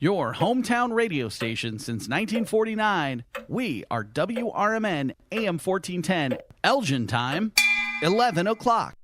Your hometown radio station since 1949. We are WRMN AM 1410, Elgin time, 11 o'clock.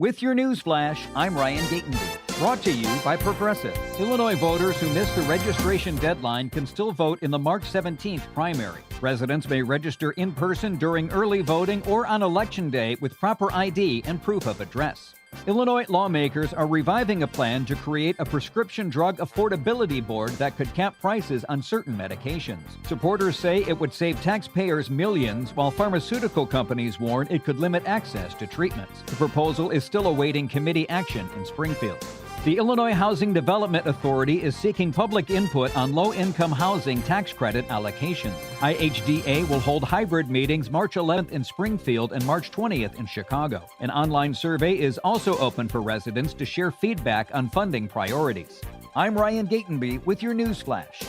With your news flash, I'm Ryan Gatenby. Brought to you by Progressive. Illinois voters who missed the registration deadline can still vote in the March 17th primary. Residents may register in person during early voting or on Election Day with proper ID and proof of address. Illinois lawmakers are reviving a plan to create a prescription drug affordability board that could cap prices on certain medications. Supporters say it would save taxpayers millions, while pharmaceutical companies warn it could limit access to treatments. The proposal is still awaiting committee action in Springfield. The Illinois Housing Development Authority is seeking public input on low-income housing tax credit allocations. IHDA will hold hybrid meetings March 11th in Springfield and March 20th in Chicago. An online survey is also open for residents to share feedback on funding priorities. I'm Ryan Gatenby with your news flash.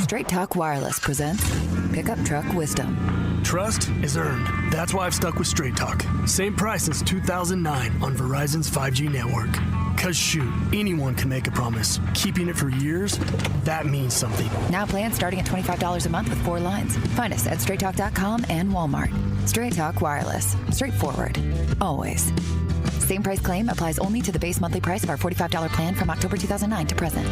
Straight Talk Wireless presents Pickup Truck Wisdom. Trust is earned. That's why I've stuck with Straight Talk. Same price since 2009 on Verizon's 5G network. Cause shoot, anyone can make a promise. Keeping it for years, that means something. Now plans starting at $25 a month with 4 lines. Find us at straighttalk.com and Walmart. Straight Talk Wireless. Straightforward. Always. Same price claim applies only to the base monthly price of our $45 plan from October 2009 to present.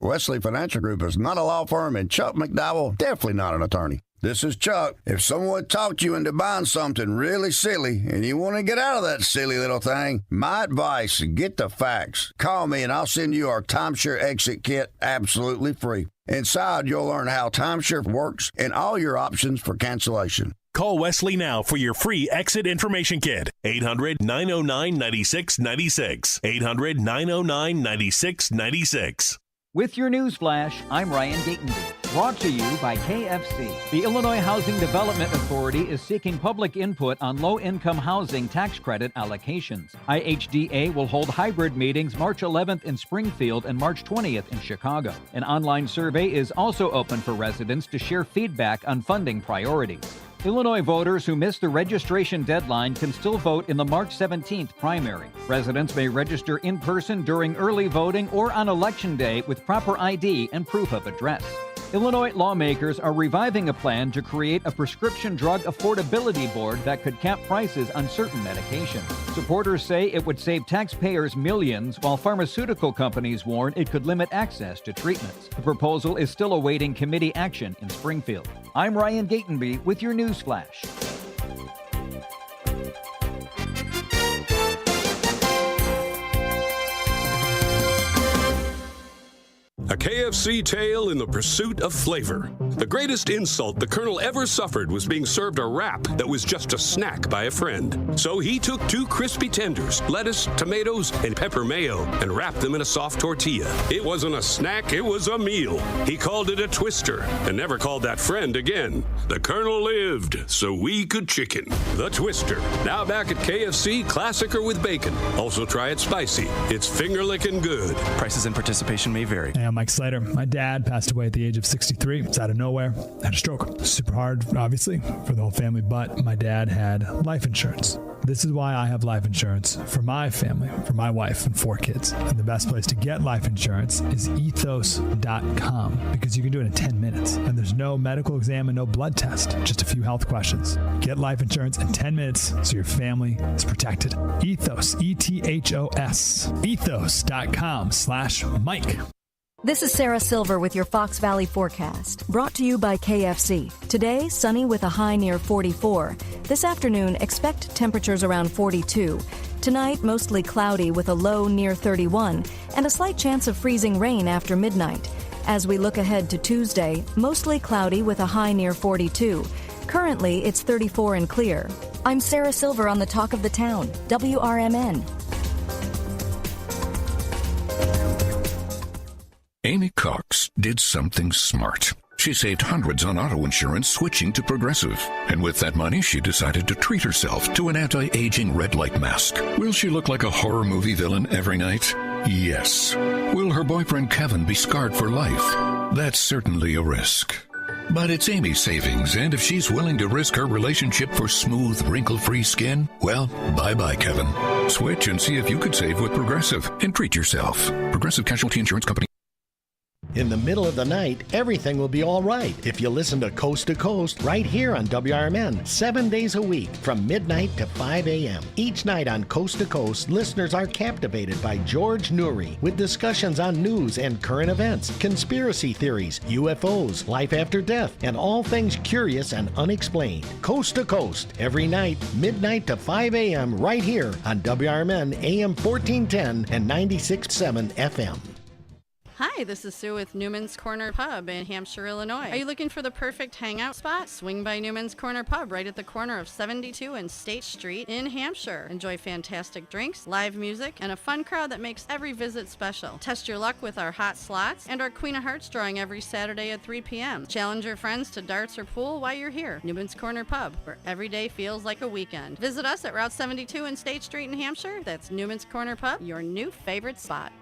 Wesley Financial Group is not a law firm, and Chuck McDowell definitely not an attorney. This is Chuck. If someone talked you into buying something really silly and you want to get out of that silly little thing, my advice, get the facts. Call me and I'll send you our timeshare exit kit absolutely free. Inside, you'll learn how timeshare works and all your options for cancellation. Call Wesley now for your free exit information kit. 800-909-9696. 800-909-9696. With your news flash, I'm Ryan Gatenby. Brought to you by KFC. The Illinois Housing Development Authority is seeking public input on low-income housing tax credit allocations. IHDA will hold hybrid meetings March 11th in Springfield and March 20th in Chicago. An online survey is also open for residents to share feedback on funding priorities. Illinois voters who missed the registration deadline can still vote in the March 17th primary. Residents may register in person during early voting or on Election Day with proper ID and proof of address. Illinois lawmakers are reviving a plan to create a prescription drug affordability board that could cap prices on certain medications. Supporters say it would save taxpayers millions, while pharmaceutical companies warn it could limit access to treatments. The proposal is still awaiting committee action in Springfield. I'm Ryan Gatenby with your news flash. A KFC tale in the pursuit of flavor. The greatest insult the Colonel ever suffered was being served a wrap that was just a snack by a friend. So he took 2 crispy tenders, lettuce, tomatoes, and pepper mayo, and wrapped them in a soft tortilla. It wasn't a snack, it was a meal. He called it a twister, and never called that friend again. The Colonel lived, so we could chicken. The Twister. Now back at KFC, classic or with bacon. Also try it spicy. It's finger-licking good. Prices and participation may vary. Hey, I'm Mike Slater. My dad passed away at the age of 63. It's out of nowhere. Had a stroke. Super hard, obviously, for the whole family, but my dad had life insurance. This is why I have life insurance for my family, for my wife and 4 kids. And the best place to get life insurance is ethos.com, because you can do it in 10 minutes. And there's no medical exam and no blood test, just a few health questions. Get life insurance in 10 minutes so your family is protected. Ethos, E-T-H-O-S. Ethos.com/Mike. This is Sarah Silver with your Fox Valley forecast, brought to you by KFC. Today, sunny with a high near 44. This afternoon, expect temperatures around 42. Tonight, mostly cloudy with a low near 31, and a slight chance of freezing rain after midnight. As we look ahead to Tuesday, mostly cloudy with a high near 42. Currently, it's 34 and clear. I'm Sarah Silver on the Talk of the Town, WRMN. Amy Cox did something smart. She saved hundreds on auto insurance switching to Progressive. And with that money, she decided to treat herself to an anti-aging red light mask. Will she look like a horror movie villain every night? Yes. Will her boyfriend Kevin be scarred for life? That's certainly a risk. But it's Amy's savings, and if she's willing to risk her relationship for smooth, wrinkle-free skin, well, bye-bye, Kevin. Switch and see if you could save with Progressive and treat yourself. Progressive Casualty Insurance Company. In the middle of the night, everything will be all right if you listen to Coast right here on WRMN, 7 days a week from midnight to 5 a.m. Each night on Coast to Coast, listeners are captivated by George Noory with discussions on news and current events, conspiracy theories, UFOs, life after death, and all things curious and unexplained. Coast to Coast, every night, midnight to 5 a.m. right here on WRMN AM 1410 and 96.7 FM. Hi, this is Sue with Newman's Corner Pub in Hampshire, Illinois. Are you looking for the perfect hangout spot? Swing by Newman's Corner Pub right at the corner of 72 and State Street in Hampshire. Enjoy fantastic drinks, live music, and a fun crowd that makes every visit special. Test your luck with our hot slots and our Queen of Hearts drawing every Saturday at 3 p.m. Challenge your friends to darts or pool while you're here. Newman's Corner Pub, where every day feels like a weekend. Visit us at Route 72 and State Street in Hampshire. That's Newman's Corner Pub, your new favorite spot.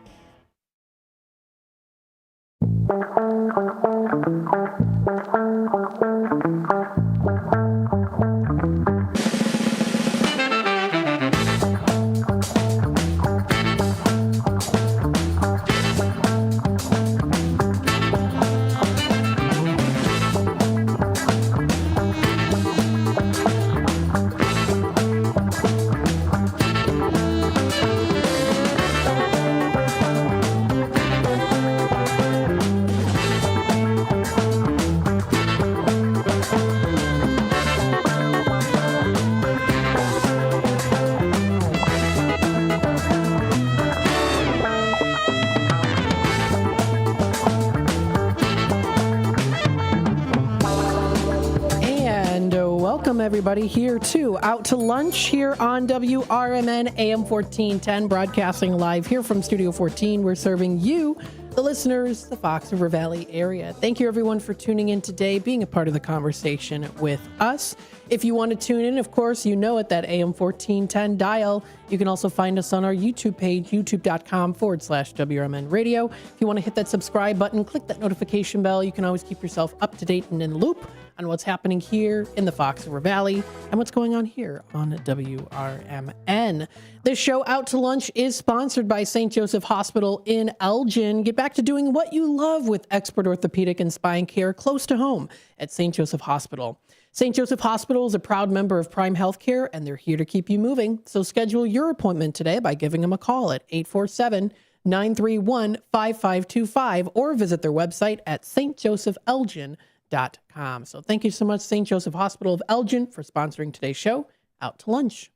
Everybody here too, out to lunch here on WRMN AM 1410, broadcasting live here from Studio 14. We're serving you, the listeners, the Fox River Valley area. Thank you everyone for tuning in today, being a part of the conversation with us. If you want to tune in, of course, you know at that AM 1410 dial. You can also find us on our YouTube page, youtube.com/WRMN radio. If you want to hit that subscribe button, click that notification bell. You can always keep yourself up to date and in the loop on what's happening here in the Fox River Valley and what's going on here on WRMN. This show, Out to Lunch, is sponsored by St. Joseph Hospital in Elgin. Get back to doing what you love with expert orthopedic and spine care close to home at St. Joseph Hospital. St. Joseph Hospital is a proud member of Prime Healthcare, and they're here to keep you moving. So schedule your appointment today by giving them a call at 847-931-5525 or visit their website at stjosephelgin.com. So thank you so much, St. Joseph Hospital of Elgin, for sponsoring today's show, Out to Lunch.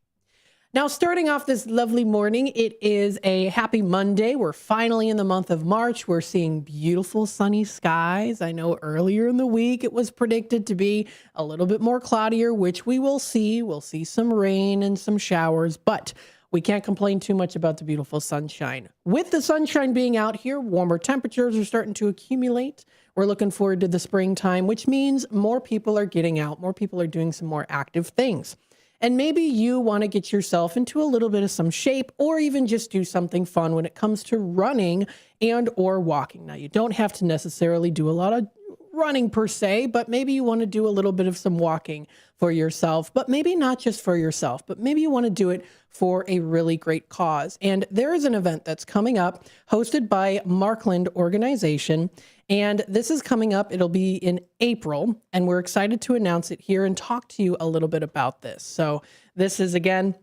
Now, starting off this lovely morning, it is a happy Monday. We're finally in the month of March. We're seeing beautiful sunny skies. I know earlier in the week it was predicted to be a little bit more cloudier, which we will see. We'll see some rain and some showers, but we can't complain too much about the beautiful sunshine. With the sunshine being out here, warmer temperatures are starting to accumulate. We're looking forward to the springtime, which means more people are getting out. More people are doing some more active things. And maybe you want to get yourself into a little bit of some shape or even just do something fun when it comes to running and or walking. Now, you don't have to necessarily do a lot of running per se, but maybe you want to do a little bit of some walking for yourself, but maybe not just for yourself, but maybe you want to do it for a really great cause. And there is an event that's coming up hosted by Markland Organization. And this is coming up. It'll be in April, and we're excited to announce it here and talk to you a little bit about this. So this is, again,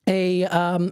a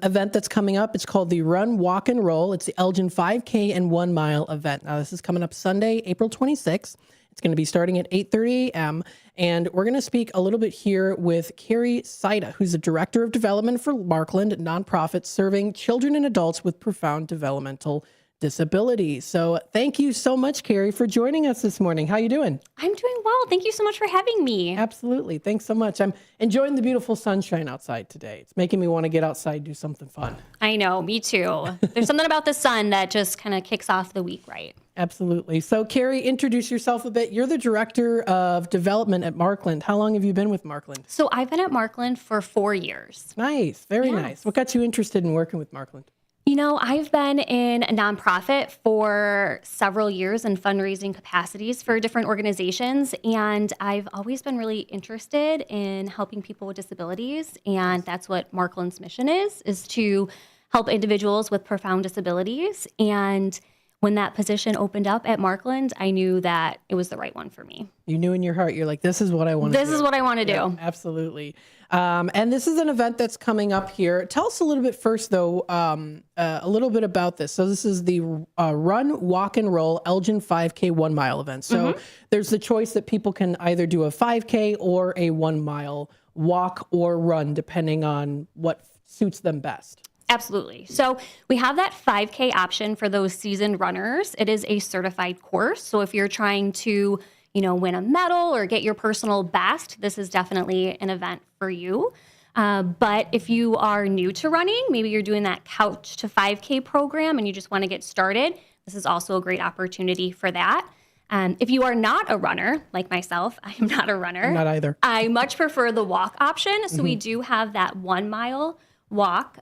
event that's coming up. It's called the Run, Walk, and Roll. It's the Elgin 5K and 1 mile event. Now, this is coming up Sunday, April 26th. It's going to be starting at 8:30 a.m., and we're going to speak a little bit here with Carrie Saida, who's the Director of Development for Markland, a nonprofit serving children and adults with profound developmental disabilities. So thank you so much, Carrie, for joining us this morning. How you doing? I'm doing well. Thank you so much for having me. Absolutely. Thanks so much. I'm enjoying the beautiful sunshine outside today. It's making me want to get outside and do something fun. I know, me too. There's something about the sun that just kind of kicks off the week, right? Absolutely. So Carrie, introduce yourself a bit. You're the Director of Development at Markland. How long have you been with Markland? So I've been at Markland for 4 years. Nice. Very nice. What got you interested in working with Markland? You know, I've been in a nonprofit for several years in fundraising capacities for different organizations, and I've always been really interested in helping people with disabilities, and that's what Markland's mission is to help individuals with profound disabilities. And when that position opened up at Markland, I knew that it was the right one for me. You knew in your heart, you're like, this is what I want to do. This is what I want to do. Absolutely. And this is an event that's coming up here. Tell us a little bit first, though, a little bit about this. So this is the Run, Walk, and Roll Elgin 5K 1 mile event. So there's the choice that people can either do a 5K or a 1 mile walk or run, depending on what suits them best. Absolutely. So we have that 5K option for those seasoned runners. It is a certified course. So if you're trying to, win a medal or get your personal best, this is definitely an event for you. But if you are new to running, maybe you're doing that Couch to 5K program and you just want to get started, this is also a great opportunity for that. If you are not a runner, like myself, I am not a runner. I'm not either. I much prefer the walk option. So we do have that 1 mile walk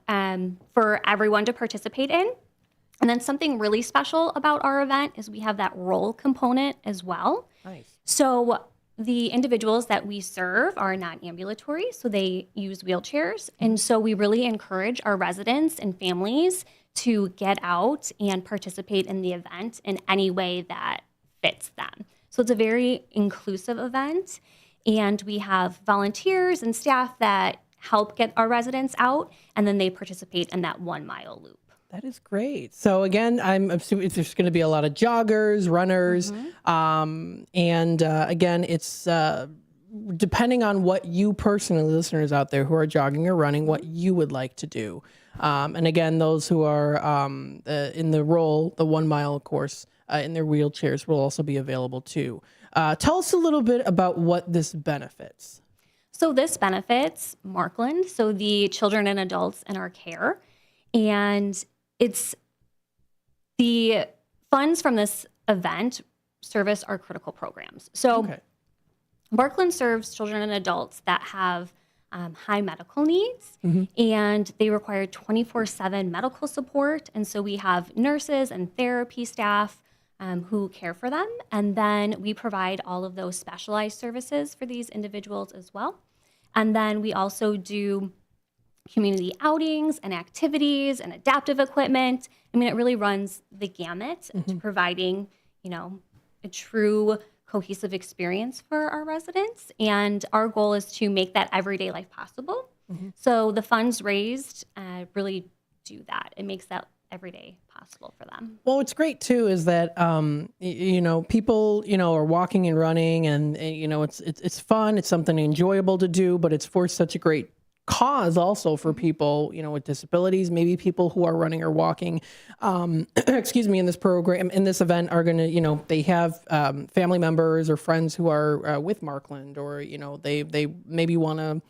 for everyone to participate in. And then something really special about our event is we have that roll component as well. Nice. So the individuals that we serve are non-ambulatory, so they use wheelchairs. And so we really encourage our residents and families to get out and participate in the event in any way that fits them. So it's a very inclusive event. And we have volunteers and staff that help get our residents out, and then they participate in that 1 mile loop. That is great. So again, I'm assuming there's going to be a lot of joggers, runners, and again, it's depending on what you personally, listeners out there who are jogging or running, what you would like to do. And again, those who are in the roll, the 1 mile course, in their wheelchairs will also be available too. Tell us a little bit about what this benefits. So this benefits Markland, so the children and adults in our care. And it's the funds from this event service our critical programs. So Markland serves children and adults that have high medical needs, and they require 24/7 medical support. And so we have nurses and therapy staff who care for them. And then we provide all of those specialized services for these individuals as well. And then we also do community outings and activities and adaptive equipment. I mean, it really runs the gamut to providing, a true cohesive experience for our residents. And our goal is to make that everyday life possible. So the funds raised really do that. It makes that every day possible for them. Well, what's great too is that people are walking and running, and it's fun. It's something enjoyable to do, but it's for such a great cause also for people with disabilities. Maybe people who are running or walking, in this program, in this event, are gonna they have family members or friends who are with Markland, or they maybe want to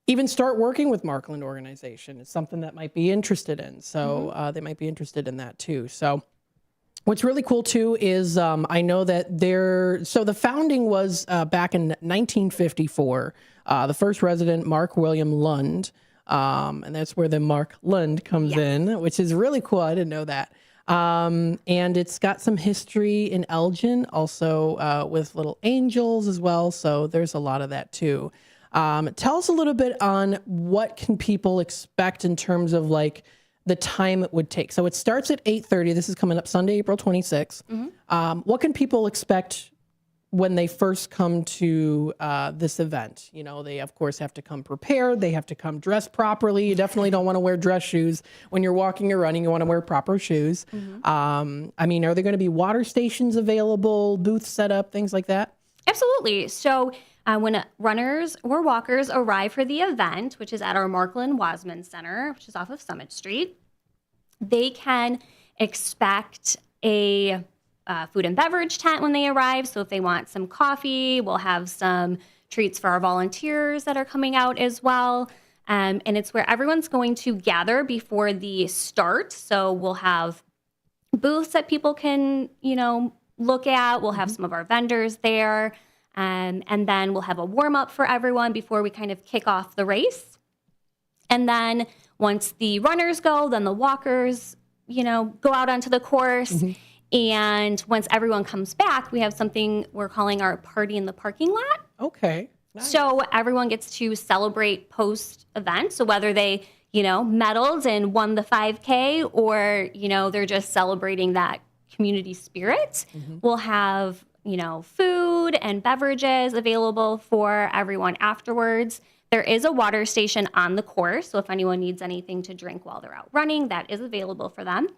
even start working with Markland organization. It's something that might be interested in. So they might be interested in that too. So what's really cool too is I know that so the founding was back in 1954. The first resident, Mark William Lund, and that's where the Mark Lund comes in, which is really cool. I didn't know that. And it's got some history in Elgin, also with Little Angels as well. So there's a lot of that too. Tell us a little bit on what can people expect in terms of like the time it would take. So it starts at 8:30. This is coming up Sunday, April 26th. What can people expect when they first come to this event? They of course have to come prepared. They have to come dressed properly. You definitely don't want to wear dress shoes when you're walking or running. You want to wear proper shoes. Are there going to be water stations available, booths set up, things like that? Absolutely. So when runners or walkers arrive for the event, which is at our Markland Wasman Center, which is off of Summit Street, they can expect a food and beverage tent when they arrive. So if they want some coffee, we'll have some treats for our volunteers that are coming out as well. And it's where everyone's going to gather before the start. So we'll have booths that people can, look at. We'll have some of our vendors there. And then we'll have a warm up for everyone before we kind of kick off the race. And then Once the runners go, then the walkers, go out onto the course. And once everyone comes back, we have something we're calling our party in the parking lot. Okay. Nice. So everyone gets to celebrate post-event. So whether they, medaled and won the 5K or, they're just celebrating that community spirit, we'll have, food and beverages available for everyone afterwards. There is a water station on the course. So if anyone needs anything to drink while they're out running, that is available for them.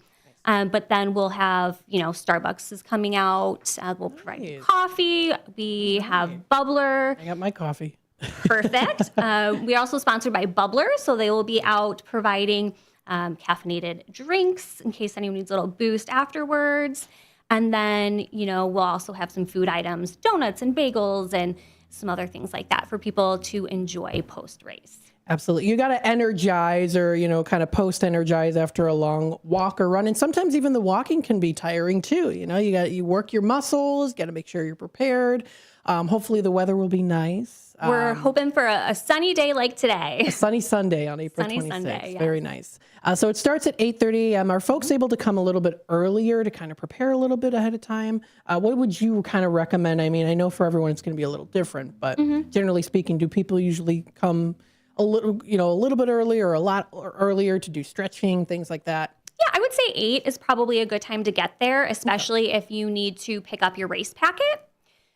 But then we'll have, Starbucks is coming out. We'll provide you coffee. We have Bubbler. I got my coffee. Perfect. We're also sponsored by Bubbler, so they will be out providing caffeinated drinks in case anyone needs a little boost afterwards. And then, we'll also have some food items, donuts and bagels and some other things like that for people to enjoy post-race. Absolutely. You got to energize or, kind of post-energize after a long walk or run. And sometimes even the walking can be tiring too. You work your muscles, got to make sure you're prepared. Hopefully the weather will be nice. We're hoping for a sunny day like today. A sunny Sunday on April 26th. Sunday, yes. Very nice. So it starts at 8:30 a.m. Are folks able to come a little bit earlier to kind of prepare a little bit ahead of time? What would you kind of recommend? I mean, I know for everyone it's going to be a little different, but generally speaking, do people usually come a little bit earlier or a lot earlier to do stretching, things like that? Yeah, I would say 8 is probably a good time to get there, especially if you need to pick up your race packet.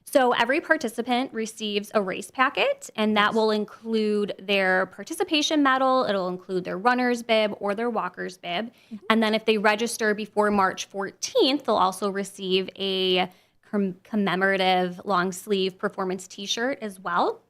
So every participant receives a race packet, and that will include their participation medal. It'll include their runner's bib or their walker's bib. And then if they register before March 14th, they'll also receive a commemorative long sleeve performance t-shirt as well.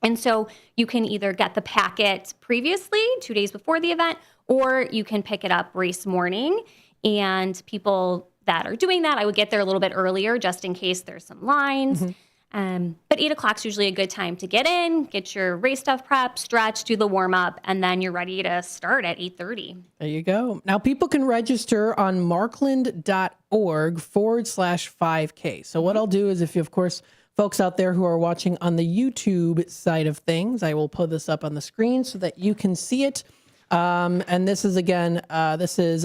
And so you can either get the packet previously, 2 days before the event, or you can pick it up race morning. And people that are doing that, I would get there a little bit earlier just in case there's some lines. But 8 o'clock is usually a good time to get in, get your race stuff prep, stretch, do the warm up, and then you're ready to start at 8:30. There you go. Now people can register on markland.org/5K. So what I'll do is if you, of course, folks out there who are watching on the YouTube side of things, I will put this up on the screen so that you can see it. And this is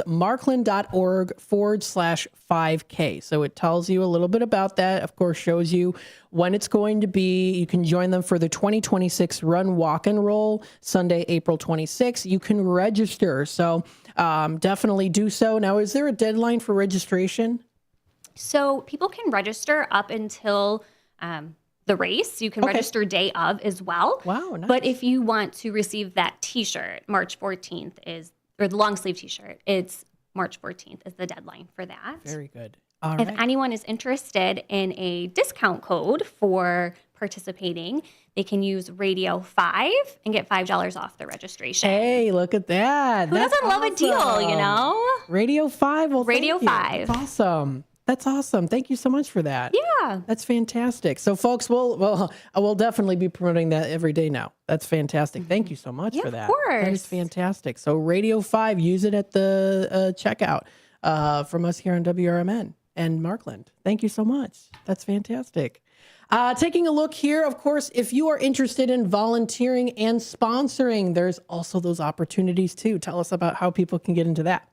markland.org/5K. So it tells you a little bit about that, of course, shows you when it's going to be. You can join them for the 2026 Run, Walk, and Roll, Sunday, April 26th. You can register. So definitely do so. Now, is there a deadline for registration? So people can register up until the race. You can register day of as well. Wow, nice. But if you want to receive that t-shirt, March 14th or the long sleeve t-shirt, it's March 14th is the deadline for that. Very good. If anyone is interested in a discount code for participating, they can use Radio 5 and get $5 off the registration. Hey, look at that. Who doesn't love a deal, Radio 5. Well, Radio 5. That's awesome. That's awesome. Thank you so much for that. Yeah. That's fantastic. So folks, we'll definitely be promoting that every day now. That's fantastic. Thank you so much for that. Of course. That is fantastic. So Radio 5, use it at the checkout from us here on WRMN and Markland. Thank you so much. That's fantastic. Taking a look here, of course, if you are interested in volunteering and sponsoring, there's also those opportunities too. Tell us about how people can get into that.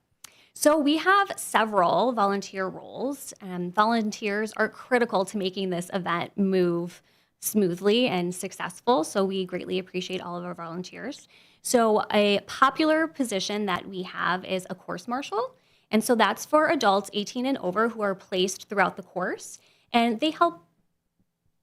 So we have several volunteer roles, and volunteers are critical to making this event move smoothly and successful. So we greatly appreciate all of our volunteers. So a popular position that we have is a course marshal. And so that's for adults 18 and over who are placed throughout the course. And they help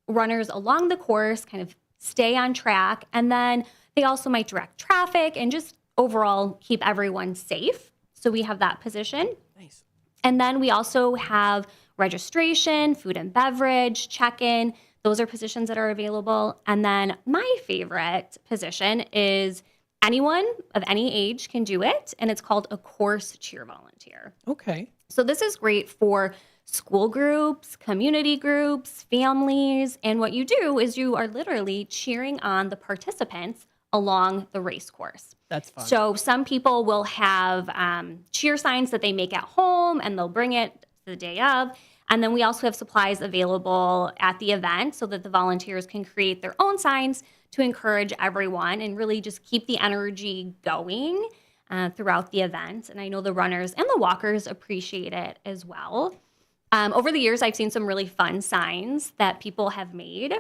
runners along the course kind of stay on track. And then they also might direct traffic and just overall keep everyone safe. So we have that position. Nice. And then we also have registration, food and beverage, check-in. Those are positions that are available. And then my favorite position is anyone of any age can do it. And it's called a course cheer volunteer. Okay. So this is great for school groups, community groups, families. And what you do is you are literally cheering on the participants along the race course. That's fun. So some people will have cheer signs that they make at home and they'll bring it the day of. And then we also have supplies available at the event so that the volunteers can create their own signs to encourage everyone and really just keep the energy going. throughout the event. And I know the runners and the walkers appreciate it as well. Over the years, I've seen some really fun signs that people have made.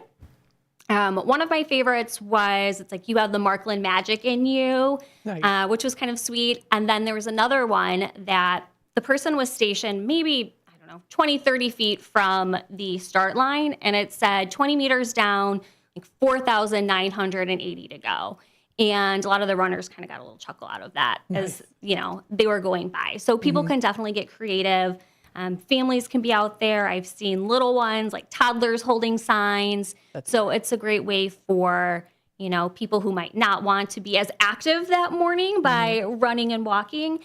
One of my favorites was, it's like, you have the Markland magic in you, Nice. which was kind of sweet. And then there was another one that the person was stationed maybe, 20, 30 feet from the start line. And it said 20 meters down, like 4,980 to go. And a lot of the runners kind of got a little chuckle out of that as, they were going by. So people can definitely get creative. Families can be out there. I've seen little ones, like toddlers holding signs. So it's a great way for, people who might not want to be as active that morning by running and walking,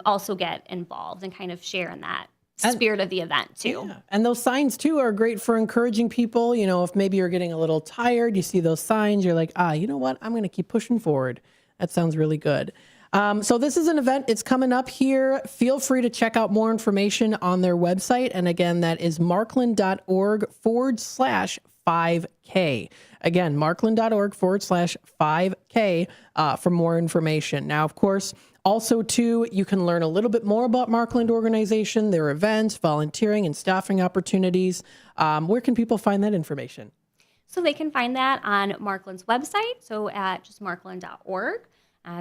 also get involved and kind of share in that spirit of the event too. Yeah. And those signs too are great for encouraging people. If maybe you're getting a little tired, you see those signs, you're like, you know what? I'm going to keep pushing forward. That sounds really good. So this is an event. It's coming up here. Feel free to check out more information on their website. And again, that is markland.org/5K. Again, markland.org/5K for more information. Now, of course, also, too, you can learn a little bit more about Markland organization, their events, volunteering, and staffing opportunities. Where can people find that information? So they can find that on Markland's website, so at just markland.org.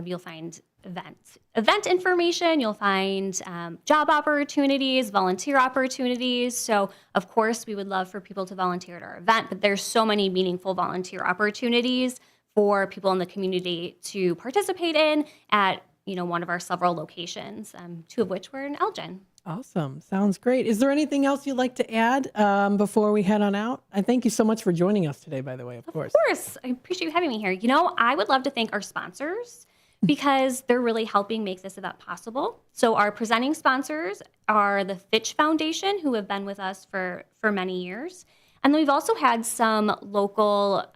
You'll find event information. You'll find job opportunities, volunteer opportunities. So, of course, we would love for people to volunteer at our event, but there's so many meaningful volunteer opportunities for people in the community to participate in at one of our several locations, two of which were in Elgin. Awesome. Sounds great. Is there anything else you'd like to add before we head on out? I thank you so much for joining us today, by the way, of course. Of course. I appreciate you having me here. I would love to thank our sponsors because they're really helping make this event possible. So our presenting sponsors are the Fitch Foundation, who have been with us for many years. And then we've also had some local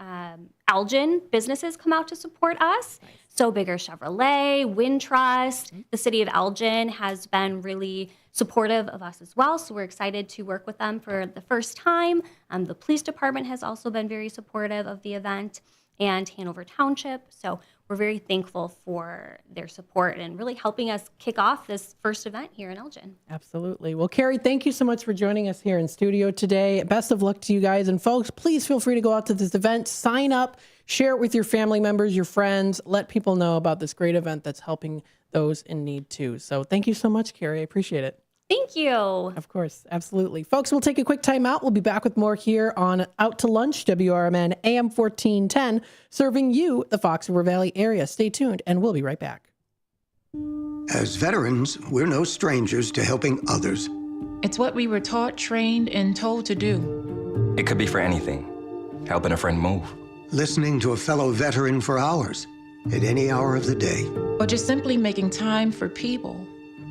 Elgin businesses come out to support us. Nice. So Bigger Chevrolet, Wintrust, the city of Elgin has been really supportive of us as well. So we're excited to work with them for the first time. The police department has also been very supportive of the event, and Hanover Township. So we're very thankful for their support and really helping us kick off this first event here in Elgin. Absolutely. Well, Carrie, thank you so much for joining us here in studio today. Best of luck to you guys. And folks, please feel free to go out to this event, sign up, share it with your family members, your friends, let people know about this great event that's helping those in need too. So thank you so much, Carrie. I appreciate it. Thank you. Of course. Absolutely. Folks, we'll take a quick time out. We'll be back with more here on Out to Lunch, WRMN AM 1410, serving you, the Fox River Valley area. Stay tuned, and we'll be right back. As veterans, we're no strangers to helping others. It's what we were taught, trained, and told to do. It could be for anything. Helping a friend move. Listening to a fellow veteran for hours, at any hour of the day. Or just simply making time for people.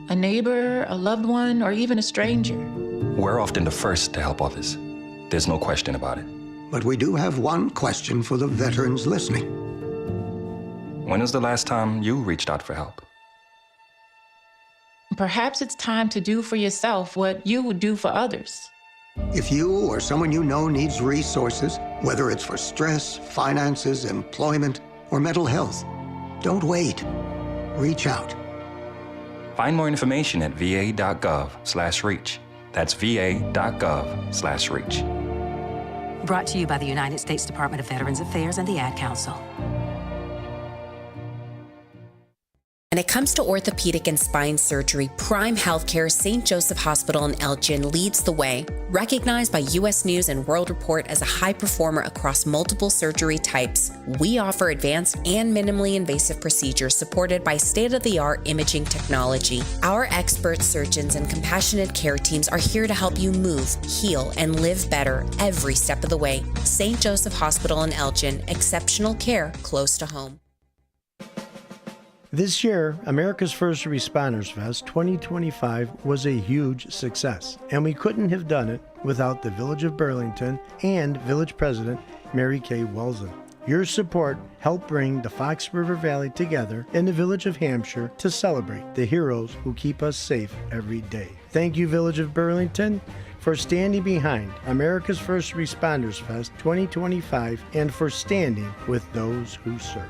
A neighbor, a loved one, or even a stranger. We're often the first to help others. There's no question about it. But we do have one question for the veterans listening. When was the last time you reached out for help? Perhaps it's time to do for yourself what you would do for others. If you or someone you know needs resources, whether it's for stress, finances, employment, or mental health, don't wait. Reach out. Find more information at va.gov/reach. That's va.gov/reach. Brought to you by the United States Department of Veterans Affairs and the Ad Council. When it comes to orthopedic and spine surgery, Prime Healthcare St. Joseph Hospital in Elgin leads the way. Recognized by U.S. News and World Report as a high performer across multiple surgery types, we offer advanced and minimally invasive procedures supported by state-of-the-art imaging technology. Our expert surgeons and compassionate care teams are here to help you move, heal, and live better every step of the way. St. Joseph Hospital in Elgin, exceptional care close to home. This year, America's First Responders Fest 2025 was a huge success, and we couldn't have done it without the Village of Burlington and Village President Mary Kay Welsen. Your support helped bring the Fox River Valley together in the Village of Hampshire to celebrate the heroes who keep us safe every day. Thank you, Village of Burlington, for standing behind America's First Responders Fest 2025 and for standing with those who serve.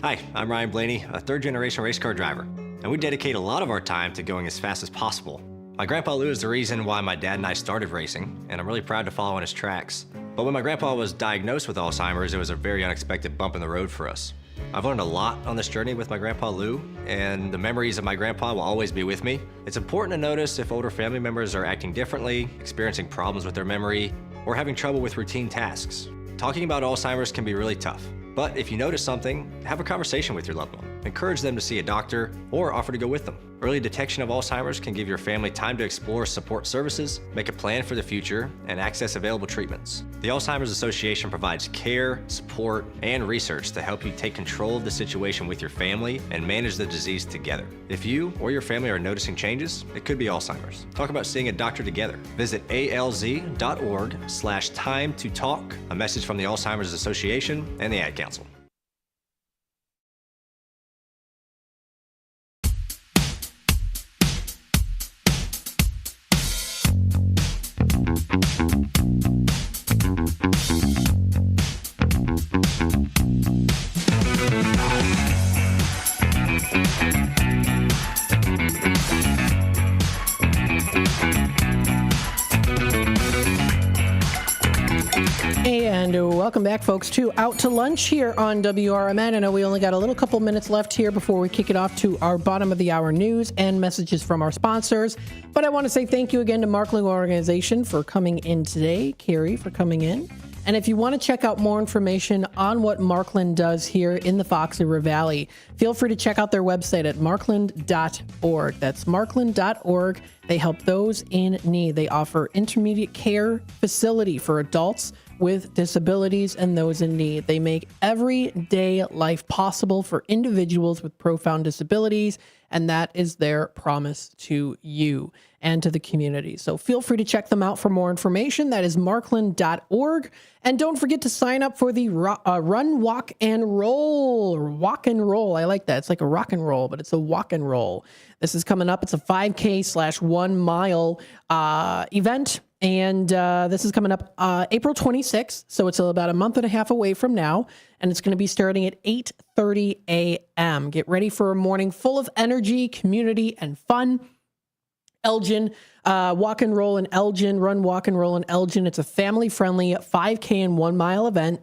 Hi, I'm Ryan Blaney, a third-generation race car driver, and we dedicate a lot of our time to going as fast as possible. My Grandpa Lou is the reason why my dad and I started racing, and I'm really proud to follow in his tracks. But when my grandpa was diagnosed with Alzheimer's, it was a very unexpected bump in the road for us. I've learned a lot on this journey with my Grandpa Lou, and the memories of my grandpa will always be with me. It's important to notice if older family members are acting differently, experiencing problems with their memory, or having trouble with routine tasks. Talking about Alzheimer's can be really tough. But if you notice something, have a conversation with your loved one. Encourage them to see a doctor or offer to go with them. Early detection of Alzheimer's can give your family time to explore support services, make a plan for the future, and access available treatments. The Alzheimer's Association provides care, support, and research to help you take control of the situation with your family and manage the disease together. If you or your family are noticing changes, it could be Alzheimer's. Talk about seeing a doctor together. Visit alz.org/time to talk. A message from the Alzheimer's Association and the Ad Council. And welcome back, folks, to Out to Lunch here on WRMN. I know we only got a little couple minutes left here before we kick it off to our bottom of the hour news and messages from our sponsors. But I want to say thank you again to Markling Organization for coming in today, Carrie for coming in. And if you want to check out more information on what Markland does here in the Fox River Valley, feel free to check out their website at markland.org. That's markland.org. They help those in need. They offer intermediate care facility for adults with disabilities and those in need. They make everyday life possible for individuals with profound disabilities, and that is their promise to you and to the community. So feel free to check them out for more information. That is markland.org. And don't forget to sign up for the Run, Walk, and Roll. Walk and Roll. I like that. It's like a rock and roll, but it's a walk and roll. This is coming up. It's a 5K/1 mile event. And this is coming up April 26th. So it's about a month and a half away from now. And it's going to be starting at 8:30 a.m. Get ready for a morning full of energy, community, and fun. Elgin, Walk and Roll in Elgin, Run, Walk and Roll in Elgin. It's a family-friendly 5K and 1 mile event.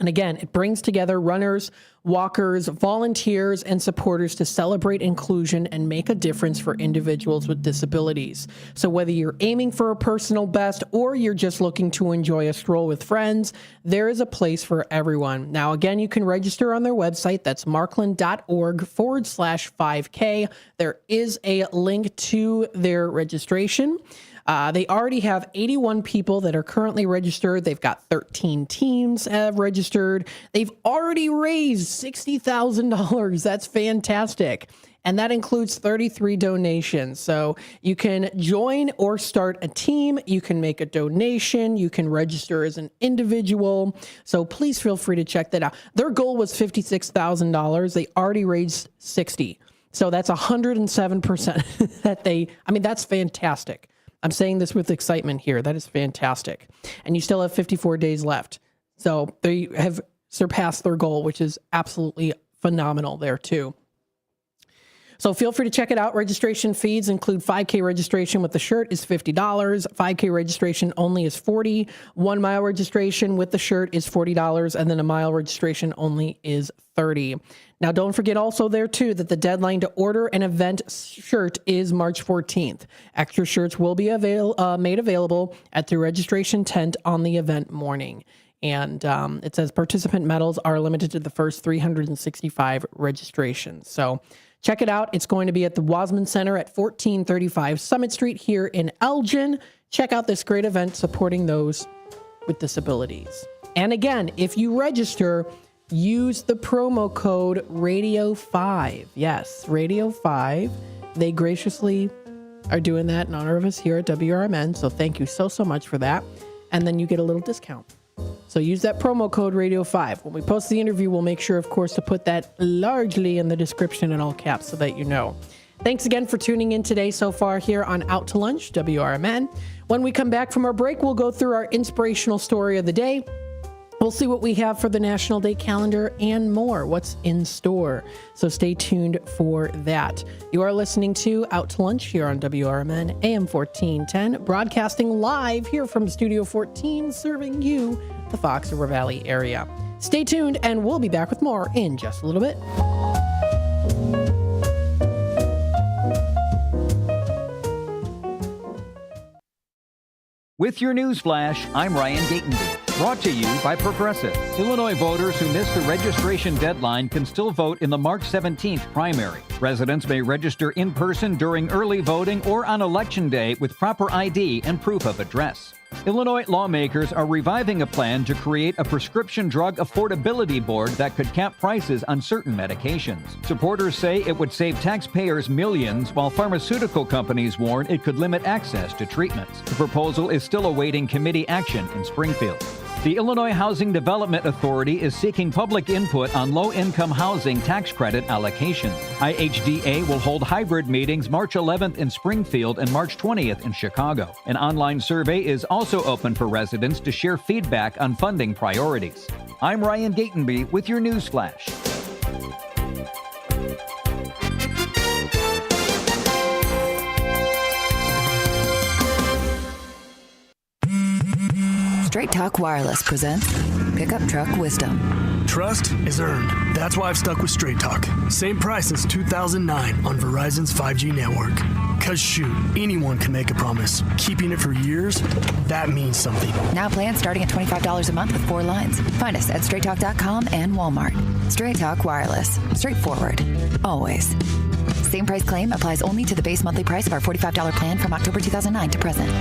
And again, it brings together runners, walkers, volunteers, and supporters to celebrate inclusion and make a difference for individuals with disabilities. So whether you're aiming for a personal best or you're just looking to enjoy a stroll with friends, there is a place for everyone. Now, again, you can register on their website. That's markland.org/5K. There is a link to their registration. They already have 81 people that are currently registered. They've got 13 teams have registered. They've already raised $60,000. That's fantastic. And that includes 33 donations. So you can join or start a team. You can make a donation. You can register as an individual. So please feel free to check that out. Their goal was $56,000. They already raised 60. So that's 107% that's fantastic. I'm saying this with excitement here. That is fantastic. And you still have 54 days left. So they have surpassed their goal, which is absolutely phenomenal there too. So feel free to check it out. Registration fees include 5K registration with the shirt is $50. 5K registration only is $40. 1 mile registration with the shirt is $40. And then a mile registration only is $30. Now, don't forget also there, too, that the deadline to order an event shirt is March 14th. Extra shirts will be made available at the registration tent on the event morning. And it says participant medals are limited to the first 365 registrations. So check it out. It's going to be at the Wasman Center at 1435 Summit Street here in Elgin. Check out this great event supporting those with disabilities. And again, if you register, use the promo code Radio5. Yes, Radio5. They graciously are doing that in honor of us here at WRMN. So thank you so much for that. And then you get a little discount. So use that promo code Radio5. When we post the interview, we'll make sure, of course, to put that largely in the description in all caps so that you know. Thanks again for tuning in today so far here on Out to Lunch, WRMN. When we come back from our break, we'll go through our inspirational story of the day. We'll see what we have for the National Day calendar and more, what's in store. So stay tuned for that. You are listening to Out to Lunch here on WRMN AM 1410, broadcasting live here from Studio 14, serving you, the Fox River Valley area. Stay tuned, and we'll be back with more in just a little bit. With your news flash, I'm Ryan Gatenby. Brought to you by Progressive. Illinois voters who missed the registration deadline can still vote in the March 17th primary. Residents may register in person during early voting or on Election Day with proper ID and proof of address. Illinois lawmakers are reviving a plan to create a prescription drug affordability board that could cap prices on certain medications. Supporters say it would save taxpayers millions, while pharmaceutical companies warn it could limit access to treatments. The proposal is still awaiting committee action in Springfield. The Illinois Housing Development Authority is seeking public input on low-income housing tax credit allocations. IHDA will hold hybrid meetings March 11th in Springfield and March 20th in Chicago. An online survey is also open for residents to share feedback on funding priorities. I'm Ryan Gatenby with your news flash. Straight Talk Wireless presents Pickup Truck Wisdom. Trust is earned. That's why I've stuck with Straight Talk. Same price since 2009 on Verizon's 5G network. Cause shoot, anyone can make a promise. Keeping it for years, that means something. Now plans starting at $25 a month with 4 lines. Find us at straighttalk.com and Walmart. Straight Talk Wireless. Straightforward. Always. Same price claim applies only to the base monthly price of our $45 plan from October 2009 to present.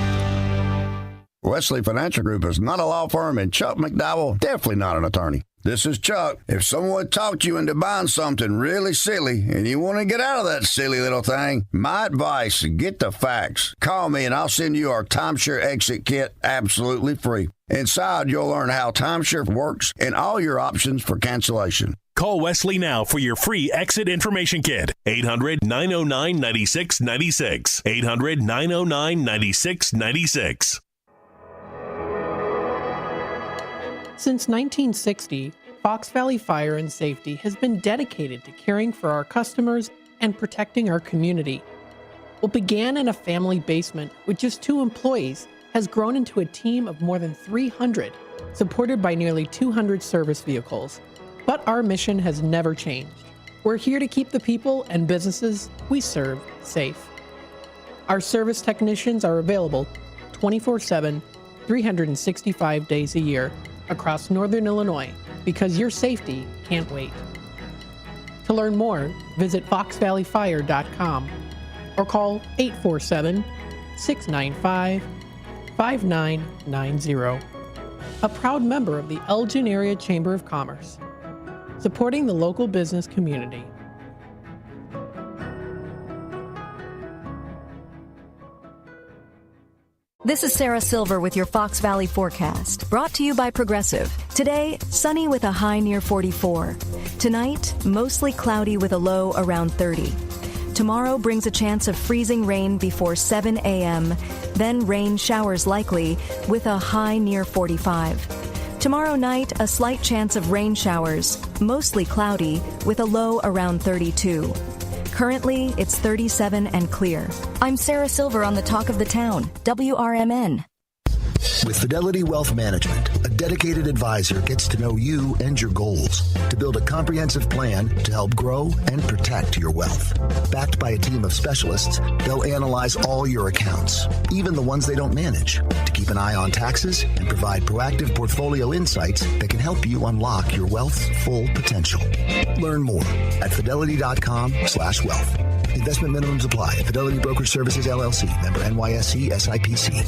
Wesley Financial Group is not a law firm, and Chuck McDowell, definitely not an attorney. This is Chuck. If someone talked you into buying something really silly and you want to get out of that silly little thing, my advice, get the facts. Call me and I'll send you our timeshare exit kit absolutely free. Inside, you'll learn how timeshare works and all your options for cancellation. Call Wesley now for your free exit information kit. 800-909-9696. 800-909-9696. Since 1960, Fox Valley Fire and Safety has been dedicated to caring for our customers and protecting our community. What began in a family basement with just 2 employees has grown into a team of more than 300, supported by nearly 200 service vehicles. But our mission has never changed. We're here to keep the people and businesses we serve safe. Our service technicians are available 24/7, 365 days a year, across Northern Illinois, because your safety can't wait. To learn more, visit foxvalleyfire.com or call 847-695-5990. A proud member of the Elgin Area Chamber of Commerce, supporting the local business community. This is Sarah Silver with your Fox Valley forecast, brought to you by Progressive. Today, sunny with a high near 44. Tonight, mostly cloudy with a low around 30. Tomorrow brings a chance of freezing rain before 7 a.m., then rain showers likely with a high near 45. Tomorrow night, a slight chance of rain showers, mostly cloudy with a low around 32. Currently, it's 37 and clear. I'm Sarah Silver on the Talk of the Town, WRMN. With Fidelity Wealth Management, a dedicated advisor gets to know you and your goals to build a comprehensive plan to help grow and protect your wealth. Backed by a team of specialists, they'll analyze all your accounts, even the ones they don't manage, to keep an eye on taxes and provide proactive portfolio insights that can help you unlock your wealth's full potential. Learn more at fidelity.com/wealth. Investment minimums apply. Fidelity Brokerage Services, LLC. Member NYSE SIPC.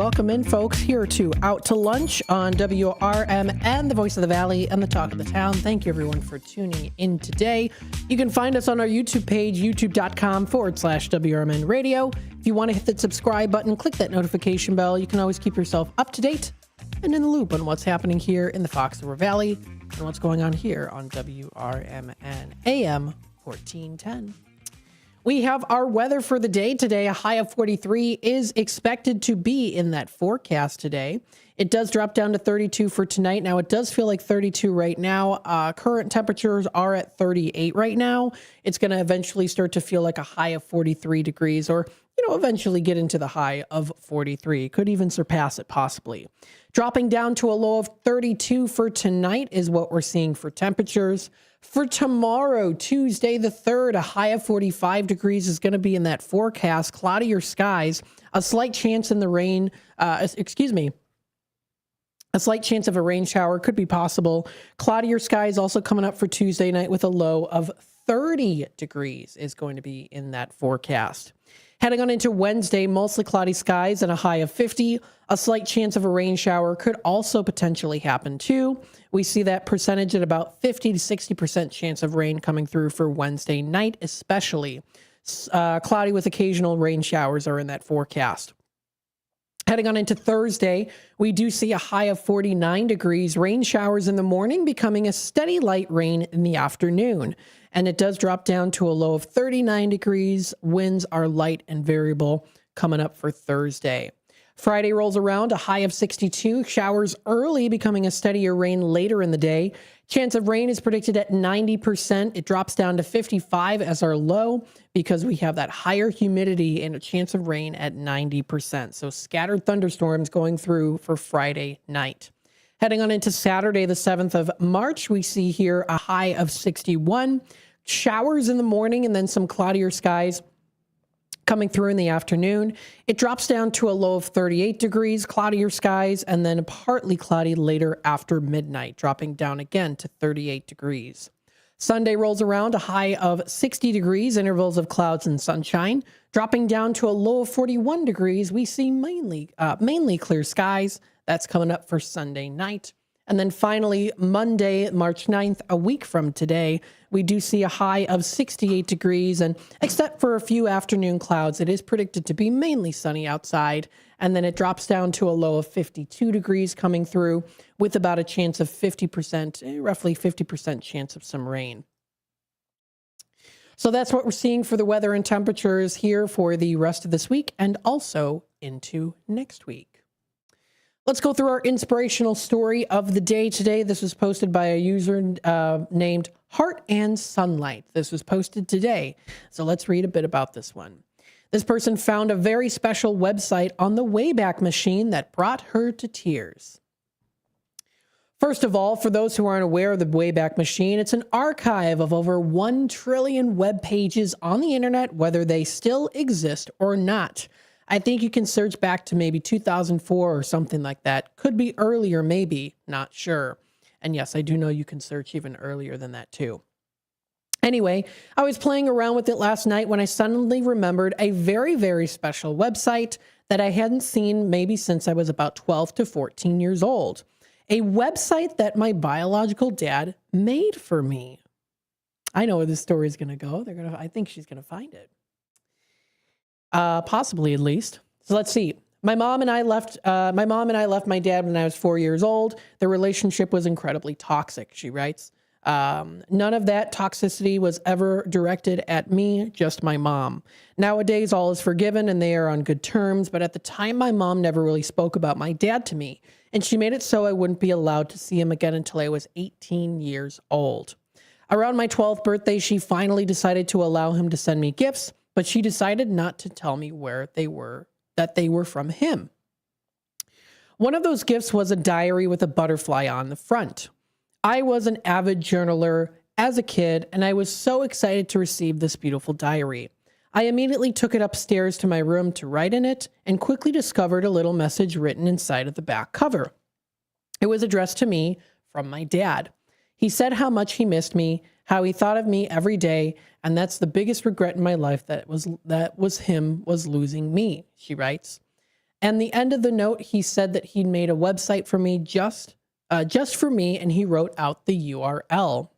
Welcome in, folks, here to Out to Lunch on WRMN, the voice of the Valley and the talk of the town. Thank you, everyone, for tuning in today. You can find us on our YouTube page, youtube.com/WRMN radio. If you want to hit that subscribe button, click that notification bell. You can always keep yourself up to date and in the loop on what's happening here in the Fox River Valley and what's going on here on WRMN AM 1410. We have our weather for the day today. A high of 43 is expected to be in that forecast today. It does drop down to 32 for tonight. Now, it does feel like 32 right now. Current temperatures are at 38 right now. It's going to eventually start to feel like a high of 43 degrees or, eventually get into the high of 43. Could even surpass it possibly. Dropping down to a low of 32 for tonight is what we're seeing for temperatures. For tomorrow, Tuesday the 3rd, a high of 45 degrees is going to be in that forecast. Cloudier skies, a slight chance in the rain, a slight chance of a rain shower could be possible. Cloudier skies also coming up for Tuesday night with a low of 30 degrees is going to be in that forecast. Heading on into Wednesday, mostly cloudy skies and a high of 50. A slight chance of a rain shower could also potentially happen too. We see that percentage at about 50 to 60% chance of rain coming through for Wednesday night, especially. Cloudy with occasional rain showers are in that forecast. Heading on into Thursday, we do see a high of 49 degrees, rain showers in the morning, becoming a steady light rain in the afternoon. And it does drop down to a low of 39 degrees. Winds are light and variable coming up for Thursday. Friday rolls around, a high of 62, showers early, becoming a steadier rain later in the day. Chance of rain is predicted at 90%. It drops down to 55 as our low because we have that higher humidity and a chance of rain at 90%. So scattered thunderstorms going through for Friday night. Heading on into Saturday, the 7th of March, we see here a high of 61. Showers in the morning and then some cloudier skies coming through in the afternoon. It drops down to a low of 38 degrees, cloudier skies, and then partly cloudy later after midnight, dropping down again to 38 degrees. Sunday rolls around, a high of 60 degrees, intervals of clouds and sunshine. Dropping down to a low of 41 degrees, we see mainly clear skies. That's coming up for Sunday night. And then finally, Monday, March 9th, a week from today, we do see a high of 68 degrees. And except for a few afternoon clouds, it is predicted to be mainly sunny outside. And then it drops down to a low of 52 degrees coming through with about a chance of 50%, roughly 50% chance of some rain. So that's what we're seeing for the weather and temperatures here for the rest of this week and also into next week. Let's go through our inspirational story of the day today. This was posted by a user named Heart and Sunlight. This was posted today. So let's read a bit about this one. This person found a very special website on the Wayback Machine that brought her to tears. First of all, for those who aren't aware of the Wayback Machine, it's an archive of over 1 trillion web pages on the internet, whether they still exist or not. I think you can search back to maybe 2004 or something like that. Could be earlier, maybe, not sure. And yes, I do know you can search even earlier than that too. Anyway, I was playing around with it last night when I suddenly remembered a very, very special website that I hadn't seen maybe since I was about 12 to 14 years old. A website that my biological dad made for me. I know where this story is going to go. I think she's going to find it. Possibly at least. So let's see. My mom and I left my dad when I was 4 years old. The relationship was incredibly toxic, she writes. None of that toxicity was ever directed at me, just my mom. Nowadays, all is forgiven and they are on good terms, but at the time, my mom never really spoke about my dad to me, and she made it so I wouldn't be allowed to see him again until I was 18 years old. Around my 12th birthday, she finally decided to allow him to send me gifts, but she decided not to tell me where they were, that they were from him. One of those gifts was a diary with a butterfly on the front. I was an avid journaler as a kid, and I was so excited to receive this beautiful diary. I immediately took it upstairs to my room to write in it and quickly discovered a little message written inside of the back cover. It was addressed to me from my dad. He said how much he missed me, how he thought of me every day, and that's the biggest regret in my life that was losing me, she writes. And the end of the note, he said that he'd made a website for me just for me, and he wrote out the URL.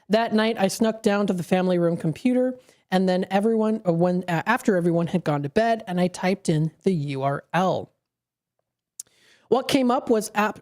That night, I snuck down to the family room computer, and then after everyone had gone to bed, and I typed in the URL. What came up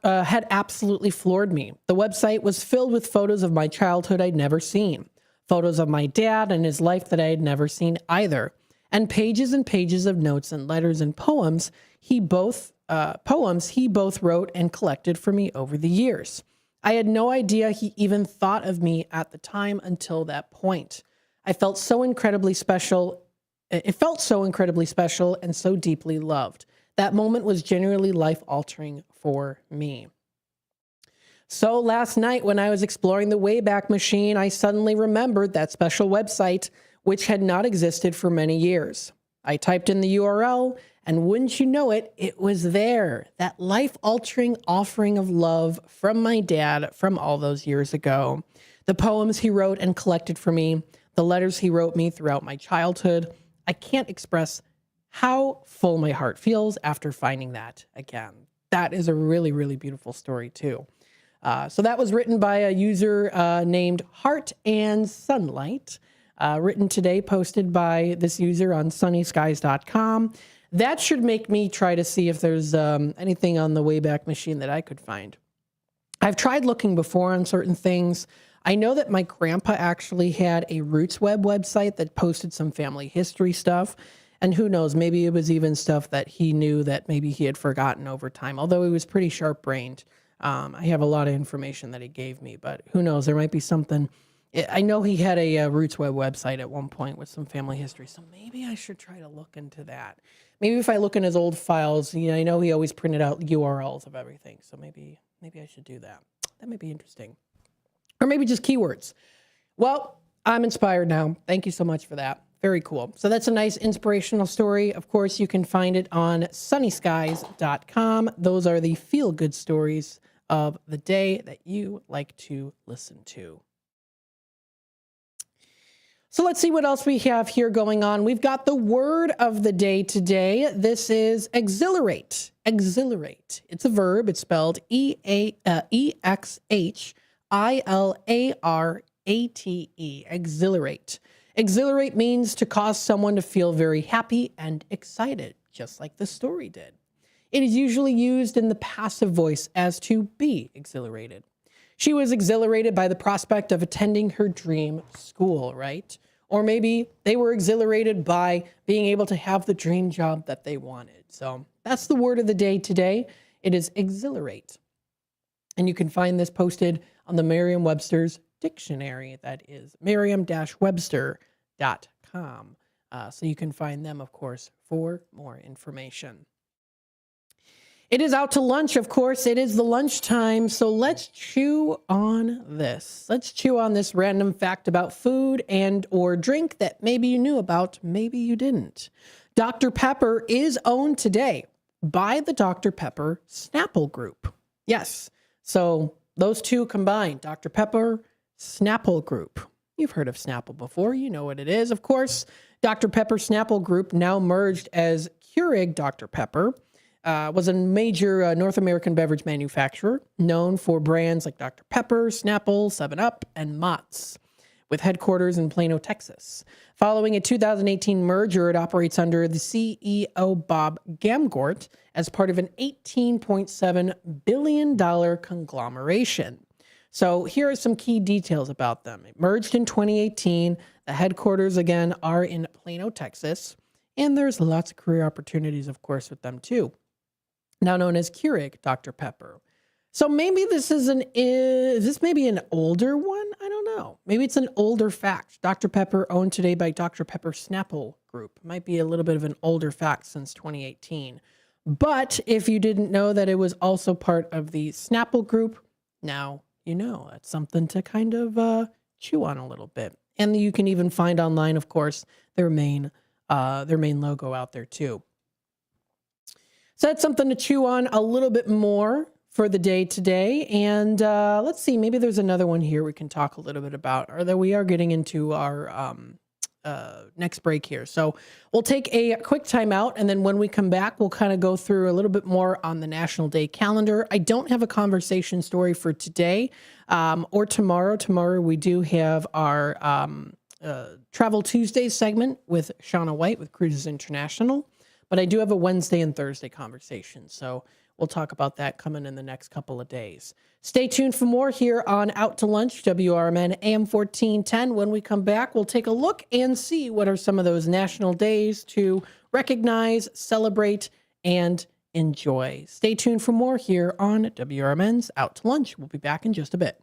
had absolutely floored me. The website was filled with photos of my childhood I'd never seen, photos of my dad and his life that I had never seen either, and pages of notes and letters and poems he both wrote and collected for me over the years. I had no idea he even thought of me at the time until that point. I felt so incredibly special. It felt so incredibly special and so deeply loved. That moment was genuinely life-altering for me. So last night when I was exploring the Wayback Machine, I suddenly remembered that special website, which had not existed for many years. I typed in the URL, and wouldn't you know it, it was there. That life-altering offering of love from my dad from all those years ago. The poems he wrote and collected for me, the letters he wrote me throughout my childhood. I can't express how full my heart feels after finding that again. That is a really, really beautiful story too. So that was written by a user named Heart and Sunlight. Written today, posted by this user on sunnyskies.com. That should make me try to see if there's anything on the Wayback Machine that I could find. I've tried looking before on certain things. I know that my grandpa actually had a Roots Web website that posted some family history stuff. And who knows, maybe it was even stuff that he knew that maybe he had forgotten over time. Although he was pretty sharp-brained. I have a lot of information that he gave me, but who knows, there might be something. I know he had a Roots Web website at one point with some family history, so maybe I should try to look into that. Maybe if I look in his old files, I know he always printed out URLs of everything, so maybe I should do that. That might be interesting. Or maybe just keywords. Well, I'm inspired now. Thank you so much for that. Very cool. So that's a nice inspirational story. Of course, you can find it on sunnyskies.com. Those are the feel-good stories of the day that you like to listen to. So let's see what else we have here going on. We've got the word of the day today. This is exhilarate. Exhilarate. It's a verb. It's spelled E-X-H-I-L-A-R-A-T-E. Exhilarate. Exhilarate means to cause someone to feel very happy and excited, just like the story did. It is usually used in the passive voice as to be exhilarated. She was exhilarated by the prospect of attending her dream school, right? Or maybe they were exhilarated by being able to have the dream job that they wanted. So that's the word of the day today. It is exhilarate. And you can find this posted on the Merriam-Webster's dictionary. That is merriam-webster.com. So you can find them, of course, for more information. It is out to lunch, of course. It is the lunchtime, so let's chew on this. Let's chew on this random fact about food and or drink that maybe you knew about, maybe you didn't. Dr. Pepper is owned today by the Dr. Pepper Snapple Group. Yes, so those two combined, Dr. Pepper, Snapple Group. You've heard of Snapple before. You know what it is. Of course, Dr. Pepper Snapple Group, now merged as Keurig Dr. Pepper, was a major North American beverage manufacturer known for brands like Dr. Pepper, Snapple, 7-Up, and Mott's, with headquarters in Plano, Texas. Following a 2018 merger, it operates under the CEO Bob Gamgort as part of an $18.7 billion conglomeration. So here are some key details about them. It merged in 2018. The headquarters, again, are in Plano, Texas. And there's lots of career opportunities, of course, with them, too. Now known as Keurig Dr. Pepper. So maybe is this maybe an older one? I don't know. Maybe it's an older fact. Dr. Pepper owned today by Dr. Pepper Snapple Group. Might be a little bit of an older fact since 2018. But if you didn't know that it was also part of the Snapple Group, now you know. That's something to kind of chew on a little bit. And you can even find online, of course, their main logo out there too. So that's something to chew on a little bit more for the day today. And let's see, maybe there's another one here we can talk a little bit about, or that we are getting into our next break here. So we'll take a quick time out, and then when we come back, we'll kind of go through a little bit more on the National Day calendar. I don't have a conversation story for today or tomorrow. Tomorrow we do have our Travel Tuesday segment with Shauna White with Cruises International, but I do have a Wednesday and Thursday conversation. So we'll talk about that coming in the next couple of days. Stay tuned for more here on Out to Lunch, WRMN AM 1410. When we come back, we'll take a look and see what are some of those national days to recognize, celebrate, and enjoy. Stay tuned for more here on WRMN's Out to Lunch. We'll be back in just a bit.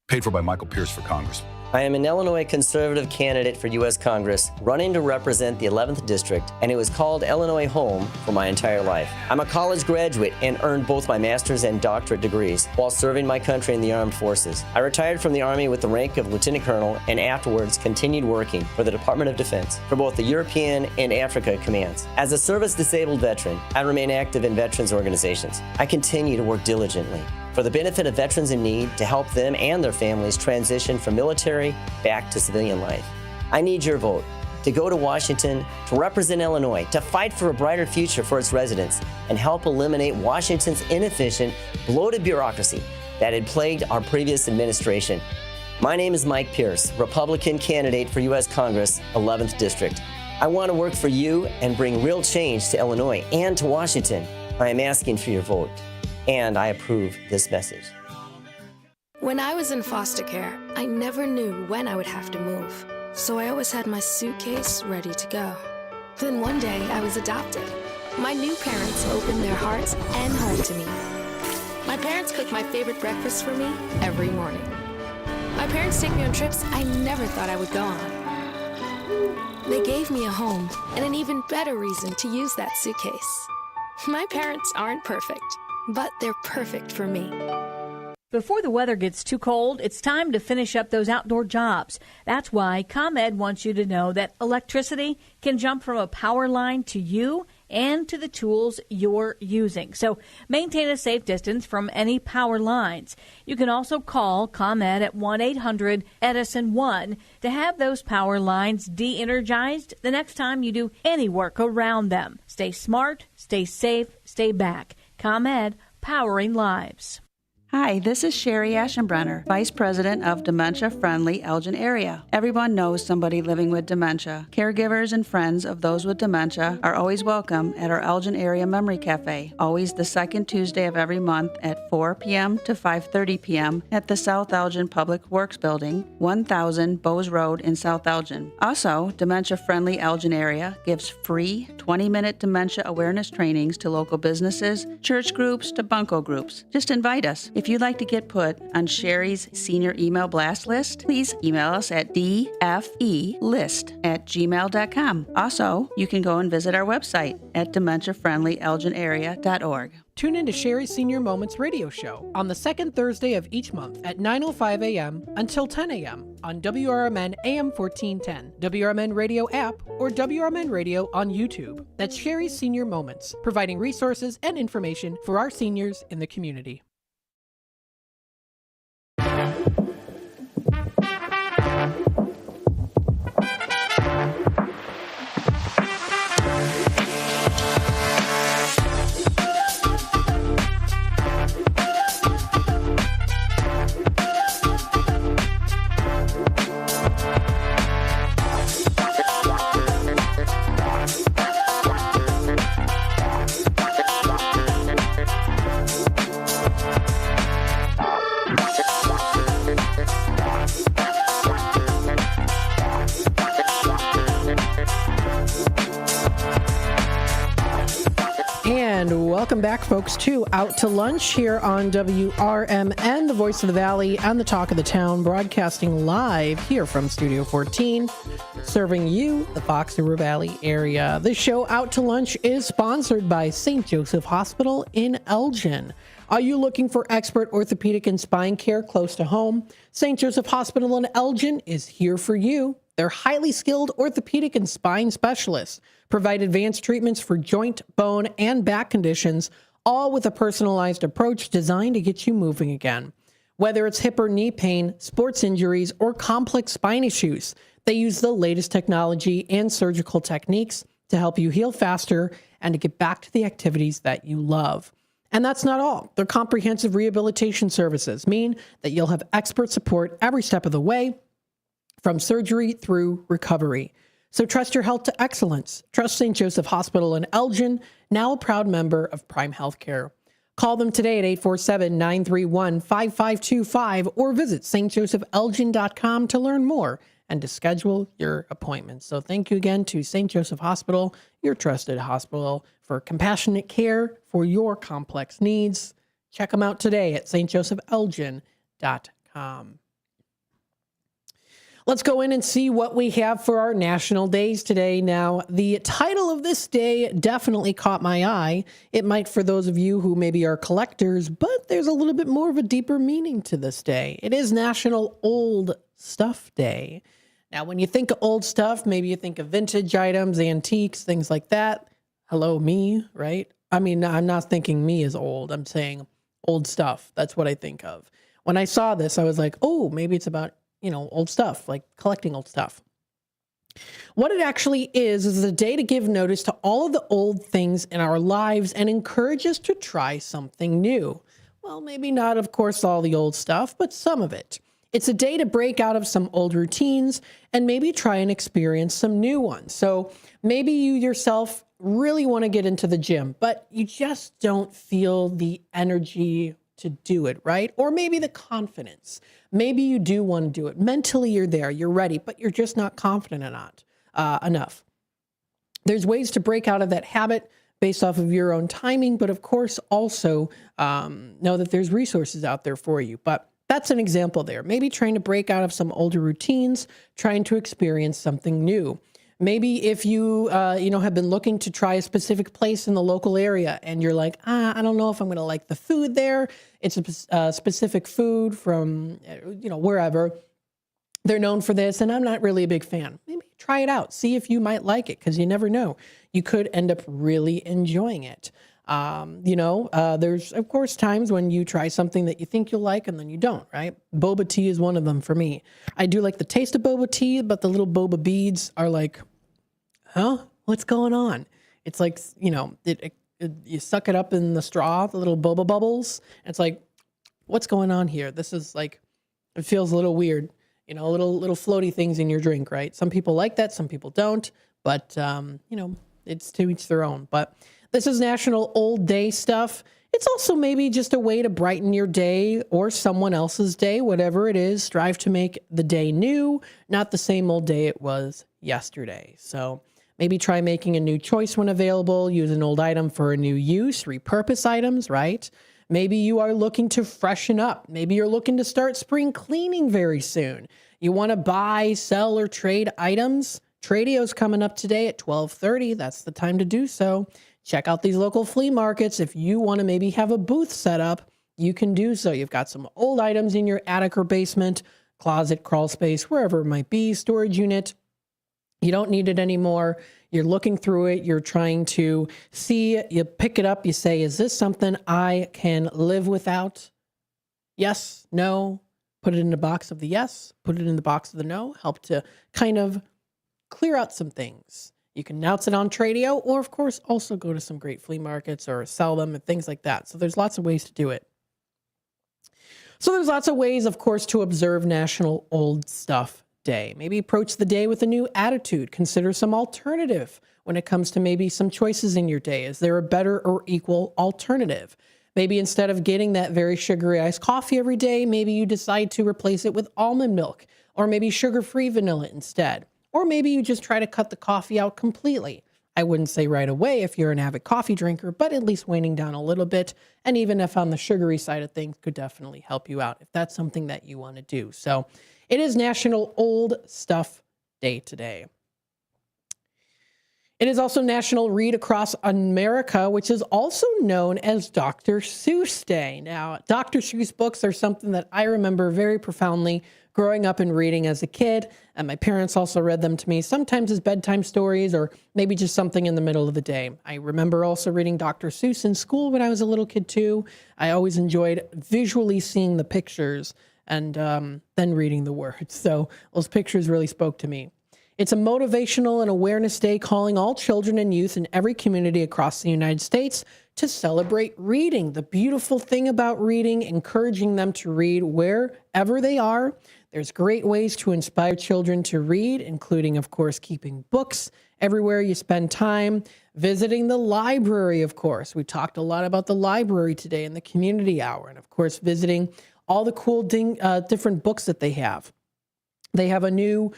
Paid for by Michael Pierce for Congress. I am an Illinois conservative candidate for U.S. Congress running to represent the 11th District, and it was called Illinois home for my entire life. I'm a college graduate and earned both my master's and doctorate degrees while serving my country in the armed forces. I retired from the Army with the rank of Lieutenant Colonel and afterwards continued working for the Department of Defense for both the European and Africa commands. As a service-disabled veteran, I remain active in veterans organizations. I continue to work diligently for the benefit of veterans in need to help them and their families transition from military back to civilian life. I need your vote to go to Washington to represent Illinois, to fight for a brighter future for its residents, and help eliminate Washington's inefficient, bloated bureaucracy that had plagued our previous administration. My name is Mike Pierce, Republican candidate for U.S. Congress, 11th District. I want to work for you and bring real change to Illinois and to Washington. I am asking for your vote, and I approve this message. When I was in foster care, I never knew when I would have to move, so I always had my suitcase ready to go. Then one day, I was adopted. My new parents opened their hearts and home to me. My parents cook my favorite breakfast for me every morning. My parents take me on trips I never thought I would go on. They gave me a home and an even better reason to use that suitcase. My parents aren't perfect, but they're perfect for me. Before the weather gets too cold, it's time to finish up those outdoor jobs. That's why ComEd wants you to know that electricity can jump from a power line to you and to the tools you're using. So maintain a safe distance from any power lines. You can also call ComEd at 1-800-EDISON-1 to have those power lines de-energized the next time you do any work around them. Stay smart, stay safe, stay back. ComEd, powering lives. Hi, this is Sherry Aschenbrenner, Vice President of Dementia Friendly Elgin Area. Everyone knows somebody living with dementia. Caregivers and friends of those with dementia are always welcome at our Elgin Area Memory Cafe, always the second Tuesday of every month at 4 p.m. to 5:30 p.m. at the South Elgin Public Works Building, 1000 Bowes Road in South Elgin. Also, Dementia Friendly Elgin Area gives free 20-minute dementia awareness trainings to local businesses, church groups, to bunco groups. Just invite us. If you'd like to get put on Sherry's senior email blast list, please email us at dfelist@gmail.com. Also, you can go and visit our website at dementiafriendlyelginarea.org. Tune in to Sherry's Senior Moments radio show on the second Thursday of each month at 9:05 a.m. until 10 a.m. on WRMN AM 1410, WRMN Radio app, or WRMN Radio on YouTube. That's Sherry's Senior Moments, providing resources and information for our seniors in the community. And welcome back, folks, to Out to Lunch here on WRMN, the voice of the Valley and the talk of the town, broadcasting live here from Studio 14, serving you, the Fox River Valley area. This show, Out to Lunch, is sponsored by St. Joseph Hospital in Elgin. Are you looking for expert orthopedic and spine care close to home? St. Joseph Hospital in Elgin is here for you. They're highly skilled orthopedic and spine specialists, provide advanced treatments for joint, bone, and back conditions, all with a personalized approach designed to get you moving again. Whether it's hip or knee pain, sports injuries, or complex spine issues, They use the latest technology and surgical techniques to help you heal faster and to get back to the activities that you love. And that's not all. Their comprehensive rehabilitation services mean that you'll have expert support every step of the way, from surgery through recovery. So trust your health to excellence. Trust St. Joseph Hospital in Elgin, now a proud member of Prime Healthcare. Call them today at 847-931-5525 or visit stjosephelgin.com to learn more and to schedule your appointment. So thank you again to St. Joseph Hospital, your trusted hospital for compassionate care for your complex needs. Check them out today at stjosephelgin.com. Let's go in and see what we have for our national days today. Now, the title of this day definitely caught my eye. It might for those of you who maybe are collectors, but there's a little bit more of a deeper meaning to this day. It is National Old Stuff Day. Now, when you think of old stuff, maybe you think of vintage items, antiques, things like that. Hello, me, right? I mean, I'm not thinking me is old. I'm saying old stuff. That's what I think of. When I saw this, I was like, oh, maybe it's about old stuff, like collecting old stuff. What it actually is a day to give notice to all of the old things in our lives and encourage us to try something new. Well, maybe not, of course, all the old stuff, but some of it. It's a day to break out of some old routines and maybe try and experience some new ones. So maybe you yourself really want to get into the gym, but you just don't feel the energy to do it, right? Or maybe the confidence. Maybe you do want to do it. Mentally, you're there, you're ready, but you're just not confident enough. There's ways to break out of that habit based off of your own timing, but of course also know that there's resources out there for you. But that's an example there. Maybe trying to break out of some older routines, trying to experience something new. Maybe if you, have been looking to try a specific place in the local area and you're like, I don't know if I'm going to like the food there. It's a specific food from, wherever. They're known for this, and I'm not really a big fan. Maybe try it out. See if you might like it, because you never know. You could end up really enjoying it. There's, of course, times when you try something that you think you'll like and then you don't, right? Boba tea is one of them for me. I do like the taste of boba tea, but the little boba beads are like, huh? What's going on? It's like, you suck it up in the straw, the little boba bubbles. And it's like, what's going on here? This is like, it feels a little weird, little floaty things in your drink, right? Some people like that, some people don't, but, it's to each their own. But this is National Old Day stuff. It's also maybe just a way to brighten your day or someone else's day, whatever it is. Strive to make the day new, not the same old day it was yesterday. So maybe try making a new choice when available. Use an old item for a new use. Repurpose items, right? Maybe you are looking to freshen up. Maybe you're looking to start spring cleaning very soon. You want to buy, sell, or trade items. Tradeo's coming up today at 12:30. That's the time to do so. Check out these local flea markets. If you want to maybe have a booth set up, you can do so. You've got some old items in your attic or basement, closet, crawl space, wherever it might be, storage unit. You don't need it anymore. You're looking through it. You're trying to see, you pick it up. You say, is this something I can live without? Yes, no. Put it in the box of the yes. Put it in the box of the no. Help to kind of clear out some things. You can announce it on Tradio, or of course also go to some great flea markets or sell them and things like that. So there's lots of ways to do it. So there's lots of ways, of course, to observe National Old Stuff Day. Maybe approach the day with a new attitude. Consider some alternative when it comes to maybe some choices in your day. Is there a better or equal alternative? Maybe instead of getting that very sugary iced coffee every day, maybe you decide to replace it with almond milk, or maybe sugar-free vanilla instead. Or maybe you just try to cut the coffee out completely. I wouldn't say right away if you're an avid coffee drinker, but at least waning down a little bit. And even if on the sugary side of things, could definitely help you out if that's something that you want to do. So it is National Old Stuff Day today. It is also National Read Across America, which is also known as Dr. Seuss Day. Now, Dr. Seuss books are something that I remember very profoundly growing up and reading as a kid, and my parents also read them to me, sometimes as bedtime stories or maybe just something in the middle of the day. I remember also reading Dr. Seuss in school when I was a little kid too. I always enjoyed visually seeing the pictures and then reading the words. So those pictures really spoke to me. It's a motivational and awareness day calling all children and youth in every community across the United States to celebrate reading. The beautiful thing about reading, encouraging them to read wherever they are. There's great ways to inspire children to read, including, of course, keeping books everywhere you spend time, visiting the library, of course. We talked a lot about the library today in the community hour, and of course, visiting all the cool different books that they have. They have a new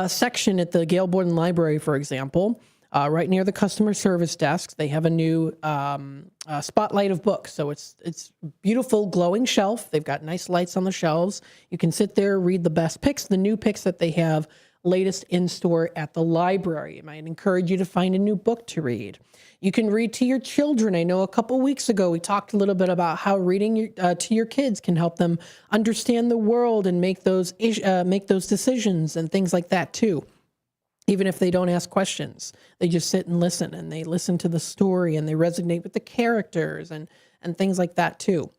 section at the Gail Borden Library, for example, right near the customer service desk. They have a new spotlight of books. So it's beautiful, glowing shelf. They've got nice lights on the shelves. You can sit there, read the best picks, the new picks that they have latest in store at the library. It might encourage you to find a new book to read. You can read to your children. I know a couple weeks ago we talked a little bit about how reading to your kids can help them understand the world and make those decisions and things like that too. Even if they don't ask questions, they just sit and listen, and they listen to the story and they resonate with the characters and things like that too.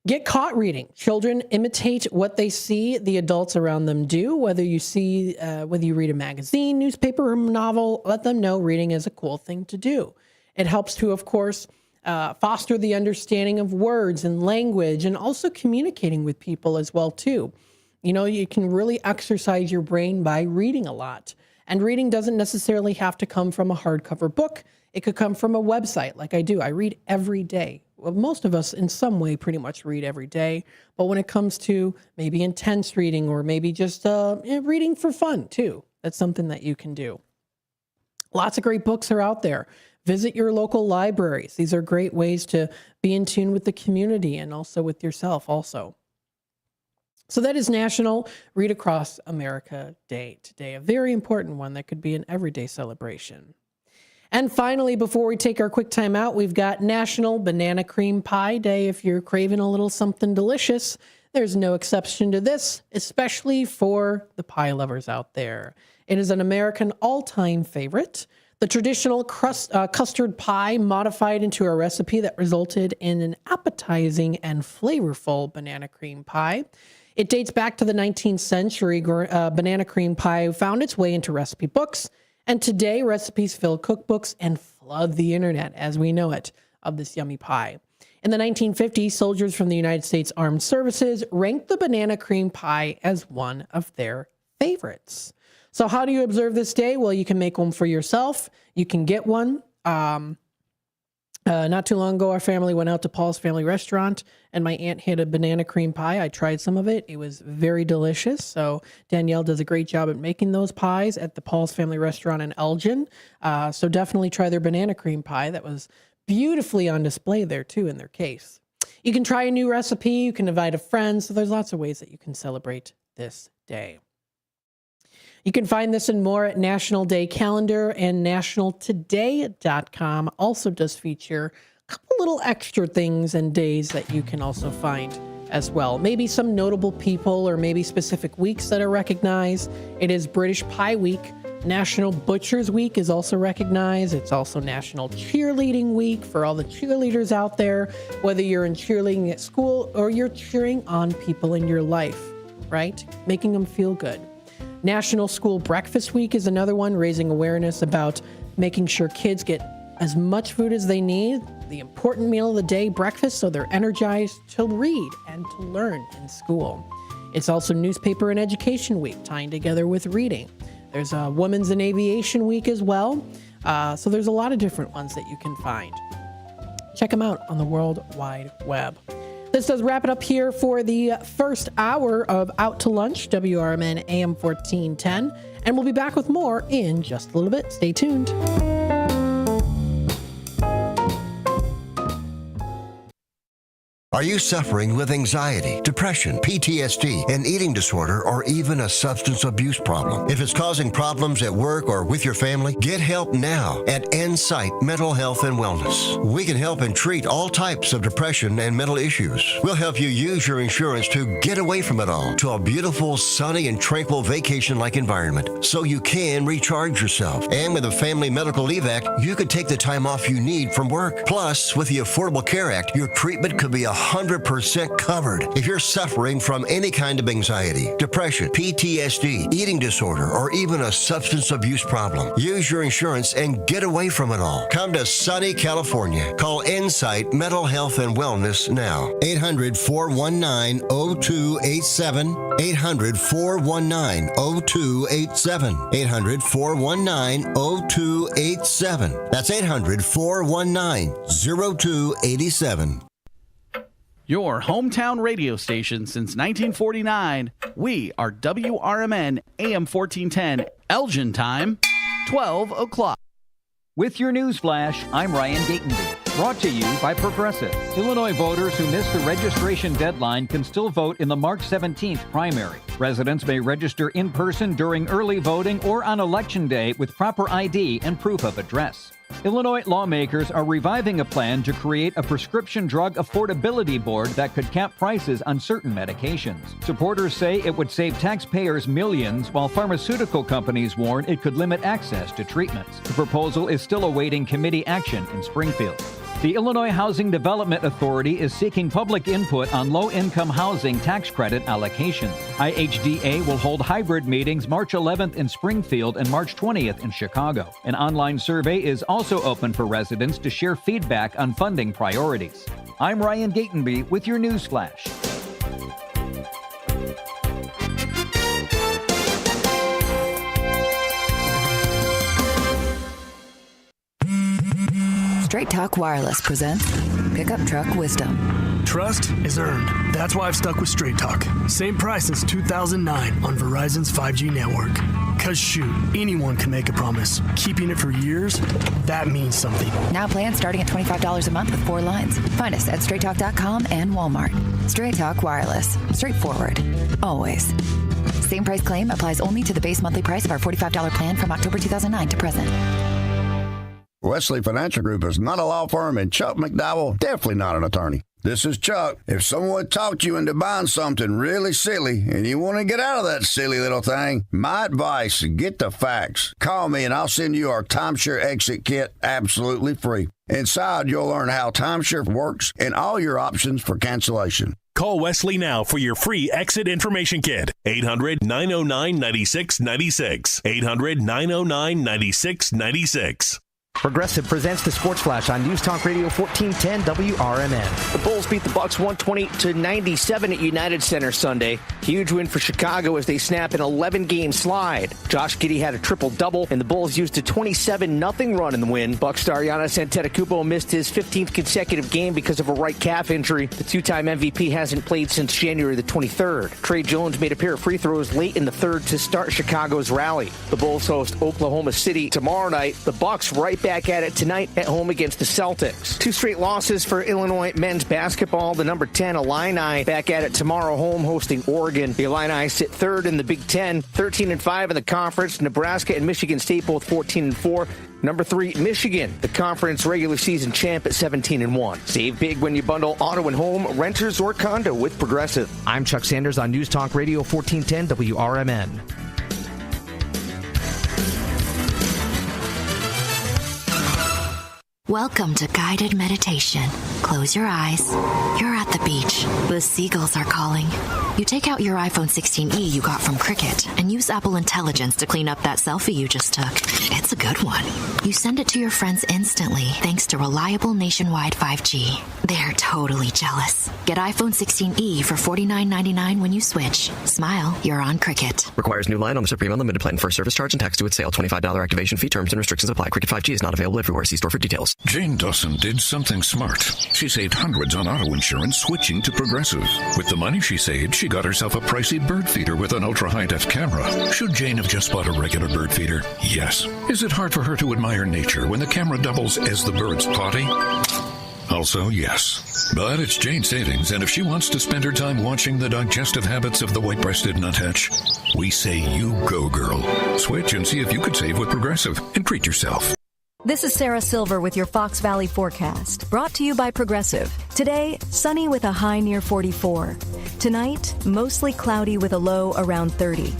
Get caught reading. Children imitate what they see the adults around them do. Whether you read a magazine, newspaper, or novel, let them know reading is a cool thing to do. It helps to, of course, foster the understanding of words and language, and also communicating with people as well too. You know, you can really exercise your brain by reading a lot. And reading doesn't necessarily have to come from a hardcover book. It could come from a website like I do. I read every day. Well, most of us in some way pretty much read every day. But when it comes to maybe intense reading, or maybe just reading for fun too, that's something that you can do. Lots of great books are out there. Visit your local libraries. These are great ways to be in tune with the community and also with yourself also. So that is National Read Across America Day today, a very important one that could be an everyday celebration. And finally, before we take our quick time out, we've got National Banana Cream Pie Day. If you're craving a little something delicious, there's no exception to this, especially for the pie lovers out there. It is an American all-time favorite. The traditional custard pie modified into a recipe that resulted in an appetizing and flavorful banana cream pie. It dates back to the 19th century. Banana cream pie found its way into recipe books, and today recipes fill cookbooks and flood the internet as we know it of this yummy pie. In the 1950s, soldiers from the United States Armed Services ranked the banana cream pie as one of their favorites. So how do you observe this day? Well, you can make one for yourself. You can get one. Not too long ago, our family went out to Paul's Family Restaurant, and my aunt had a banana cream pie. I tried some of it. It was very delicious. So Danielle does a great job at making those pies at the Paul's Family Restaurant in Elgin. So definitely try their banana cream pie. That was beautifully on display there, too, in their case. You can try a new recipe. You can invite a friend. So there's lots of ways that you can celebrate this day. You can find this and more at National Day Calendar, and nationaltoday.com also does feature a couple little extra things and days that you can also find as well. Maybe some notable people or maybe specific weeks that are recognized. It is British Pie Week. National Butchers Week is also recognized. It's also National Cheerleading Week for all the cheerleaders out there, whether you're in cheerleading at school or you're cheering on people in your life, right? Making them feel good. National School Breakfast Week is another one, raising awareness about making sure kids get as much food as they need, the important meal of the day, breakfast, so they're energized to read and to learn in school. It's also Newspaper and Education Week, tying together with reading. There's a Women's and Aviation Week as well. So there's a lot of different ones that you can find. Check them out on the World Wide Web. This does wrap it up here for the first hour of Out to Lunch, WRMN AM 1410. And we'll be back with more in just a little bit. Stay tuned. Are you suffering with anxiety, depression, PTSD, an eating disorder, or even a substance abuse problem? If it's causing problems at work or with your family, get help now at Insight Mental Health and Wellness. We can help and treat all types of depression and mental issues. We'll help you use your insurance to get away from it all to a beautiful, sunny, and tranquil vacation-like environment so you can recharge yourself. And with a Family Medical Leave Act, you could take the time off you need from work. Plus, with the Affordable Care Act, your treatment could be 100% covered if you're suffering from any kind of anxiety, depression, PTSD, eating disorder, or even a substance abuse problem. Use your insurance and get away from it all. Come to sunny California. Call Insight Mental Health and Wellness now. 800-419-0287. 800-419-0287. 800-419-0287. That's 800-419-0287. Your hometown radio station since 1949. We are WRMN AM 1410. Elgin time, 12 o'clock. With your news flash, I'm Ryan Gatenby. Brought to you by Progressive. Illinois voters who missed the registration deadline can still vote in the March 17th primary. Residents may register in person during early voting or on Election Day with proper ID and proof of address. Illinois lawmakers are reviving a plan to create a prescription drug affordability board that could cap prices on certain medications. Supporters say it would save taxpayers millions, while pharmaceutical companies warn it could limit access to treatments. The proposal is still awaiting committee action in Springfield. The Illinois Housing Development Authority is seeking public input on low-income housing tax credit allocations. IHDA will hold hybrid meetings March 11th in Springfield and March 20th in Chicago. An online survey is also open for residents to share feedback on funding priorities. I'm Ryan Gatenby with your news flash. Straight Talk Wireless presents Pickup Truck Wisdom. Trust is earned. That's why I've stuck with Straight Talk. Same price since 2009 on Verizon's 5G network. Cause shoot, anyone can make a promise. Keeping it for years, that means something. Now plans starting at $25 a month with 4 lines. Find us at straighttalk.com and Walmart. Straight Talk Wireless. Straightforward. Always. Same price claim applies only to the base monthly price of our $45 plan from October 2009 to present. Wesley Financial Group is not a law firm, and Chuck McDowell definitely not an attorney. This is Chuck. If someone talked you into buying something really silly and you want to get out of that silly little thing, my advice, get the facts. Call me and I'll send you our timeshare exit kit absolutely free. Inside, you'll learn how timeshare works and all your options for cancellation. Call Wesley now for your free exit information kit. 800-909-9696. 800-909-9696. Progressive presents the Sports Flash on News Talk Radio 1410 WRMN. The Bulls beat the Bucks 120-97 at United Center Sunday. Huge win for Chicago as they snap an 11-game slide. Josh Giddey had a triple-double, and the Bulls used a 27-0 run in the win. Bucks star Giannis Antetokounmpo missed his 15th consecutive game because of a right calf injury. The two-time MVP hasn't played since January the 23rd. Trey Jones made a pair of free throws late in the third to start Chicago's rally. The Bulls host Oklahoma City tomorrow night. The Bucks right back at it tonight at home against the Celtics. 2 straight losses for Illinois men's basketball. The number 10 Illini back at it tomorrow, home hosting Oregon. The Illini sit third in the Big Ten, 13-5 in the conference. Nebraska and Michigan State both 14-4. Number 3, Michigan, the conference regular season champ at 17-1. Save big when you bundle auto and home, renters, or condo with Progressive. I'm Chuck Sanders on News Talk Radio 1410 WRMN. Welcome to guided meditation. Close your eyes. You're at the beach. The seagulls are calling. You take out your iPhone 16e you got from Cricket and use Apple Intelligence to clean up that selfie you just took. It's a good one. You send it to your friends instantly thanks to reliable nationwide 5G. They're totally jealous. Get iPhone 16e for $49.99 when you switch. Smile, you're on Cricket. Requires new line on the Supreme Unlimited plan. First service charge and tax to its sale. $25 activation fee. Terms and restrictions apply. Cricket 5G is not available everywhere. See store for details. Jane Dawson did something smart. She saved hundreds on auto insurance switching to Progressive. With the money she saved, she got herself a pricey bird feeder with an ultra-high-def camera. Should Jane have just bought a regular bird feeder? Yes. Is it hard for her to admire nature when the camera doubles as the bird's potty? Also, yes. But it's Jane's savings, and if she wants to spend her time watching the digestive habits of the white-breasted nuthatch, we say you go, girl. Switch and see if you could save with Progressive and treat yourself. This is Sarah Silver with your Fox Valley forecast, brought to you by Progressive. Today, sunny with a high near 44. Tonight, mostly cloudy with a low around 30.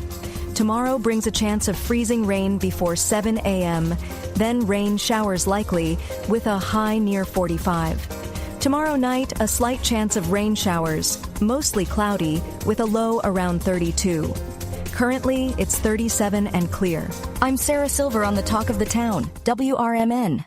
Tomorrow brings a chance of freezing rain before 7 a.m., then rain showers likely with a high near 45. Tomorrow night, a slight chance of rain showers, mostly cloudy, with a low around 32. Currently, it's 37 and clear. I'm Sarah Silver on the Talk of the Town, WRMN.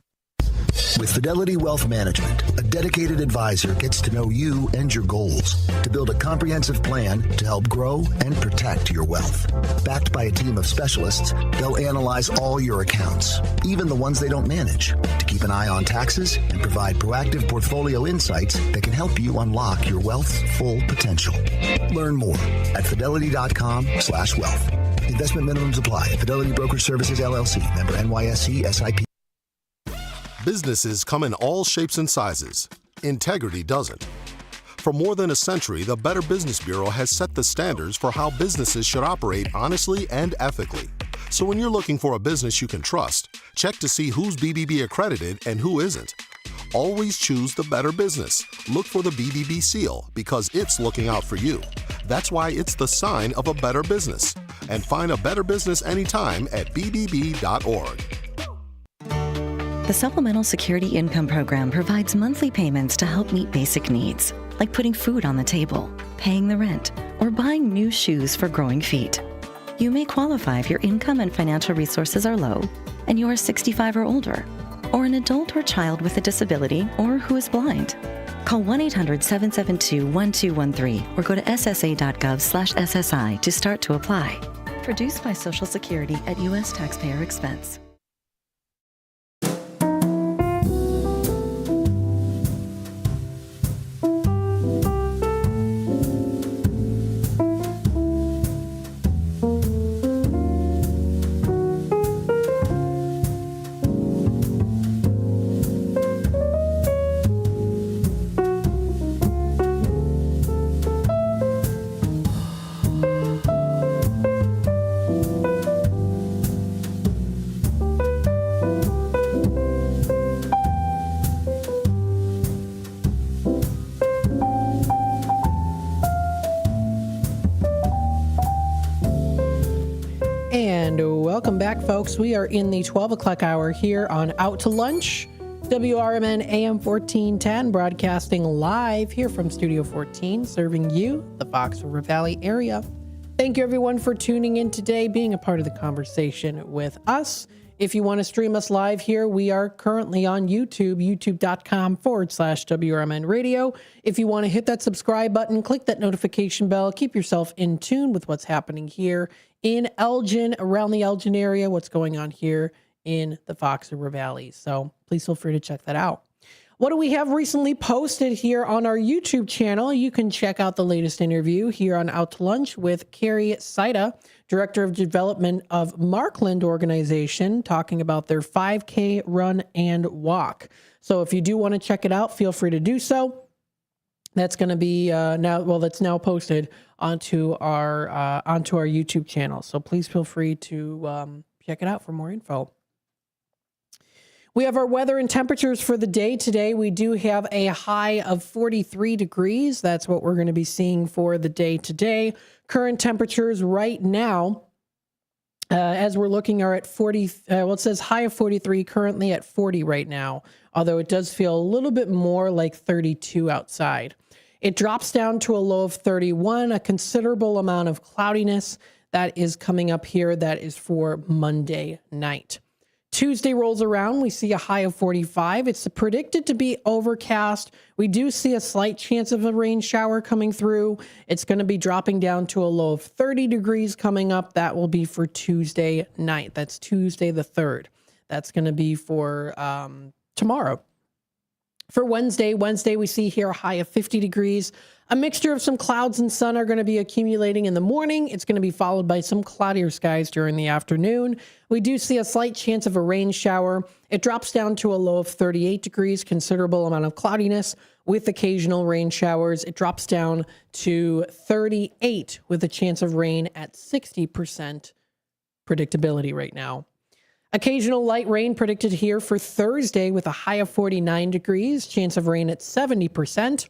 With Fidelity Wealth Management, a dedicated advisor gets to know you and your goals to build a comprehensive plan to help grow and protect your wealth. Backed by a team of specialists, they'll analyze all your accounts, even the ones they don't manage, to keep an eye on taxes and provide proactive portfolio insights that can help you unlock your wealth's full potential. Learn more at fidelity.com/wealth. Investment minimums apply. Fidelity Brokerage Services, LLC. Member NYSE SIP. Businesses come in all shapes and sizes. Integrity doesn't. For more than a century, the Better Business Bureau has set the standards for how businesses should operate honestly and ethically. So when you're looking for a business you can trust, check to see who's BBB accredited and who isn't. Always choose the better business. Look for the BBB seal because it's looking out for you. That's why it's the sign of a better business. And find a better business anytime at bbb.org. The Supplemental Security Income Program provides monthly payments to help meet basic needs, like putting food on the table, paying the rent, or buying new shoes for growing feet. You may qualify if your income and financial resources are low, and you are 65 or older, or an adult or child with a disability, or who is blind. Call 1-800-772-1213 or go to ssa.gov/SSI to start to apply. Produced by Social Security at U.S. taxpayer expense. Welcome back, folks. We are in the 12 o'clock hour here on Out to Lunch, WRMN AM 1410, broadcasting live here from Studio 14, serving you, the Fox River Valley area. Thank you, everyone, for tuning in today, being a part of the conversation with us. If you want to stream us live here, we are currently on YouTube, youtube.com/WRMN radio. If you want to hit that subscribe button, click that notification bell, keep yourself in tune with what's happening here in Elgin, around the Elgin area, what's going on here in the Fox River Valley. So please feel free to check that out. What do we have recently posted here on our YouTube channel? You can check out the latest interview here on Out to Lunch with Carrie Saida, Director of Development of Markland Organization, talking about their 5K run and walk. So if you do want to check it out, feel free to do so. That's going to be that's now posted onto our YouTube channel. So please feel free to check it out for more info. We have our weather and temperatures for the day today. We do have a high of 43 degrees. That's what we're going to be seeing for the day today. Current temperatures right now, as we're looking, are at 40. It says high of 43, currently at 40 right now, although it does feel a little bit more like 32 outside. It drops down to a low of 31, a considerable amount of cloudiness that is coming up here. That is for Monday night. Tuesday rolls around. We see a high of 45. It's predicted to be overcast. We do see a slight chance of a rain shower coming through. It's going to be dropping down to a low of 30 degrees coming up. That will be for Tuesday night. That's Tuesday the 3rd. That's going to be for tomorrow. For Wednesday we see here a high of 50 degrees. A mixture of some clouds and sun are going to be accumulating in the morning. It's going to be followed by some cloudier skies during the afternoon. We do see a slight chance of a rain shower. It drops down to a low of 38 degrees, considerable amount of cloudiness with occasional rain showers. It drops down to 38 with a chance of rain at 60% predictability right now. Occasional light rain predicted here for Thursday with a high of 49 degrees, chance of rain at 70%.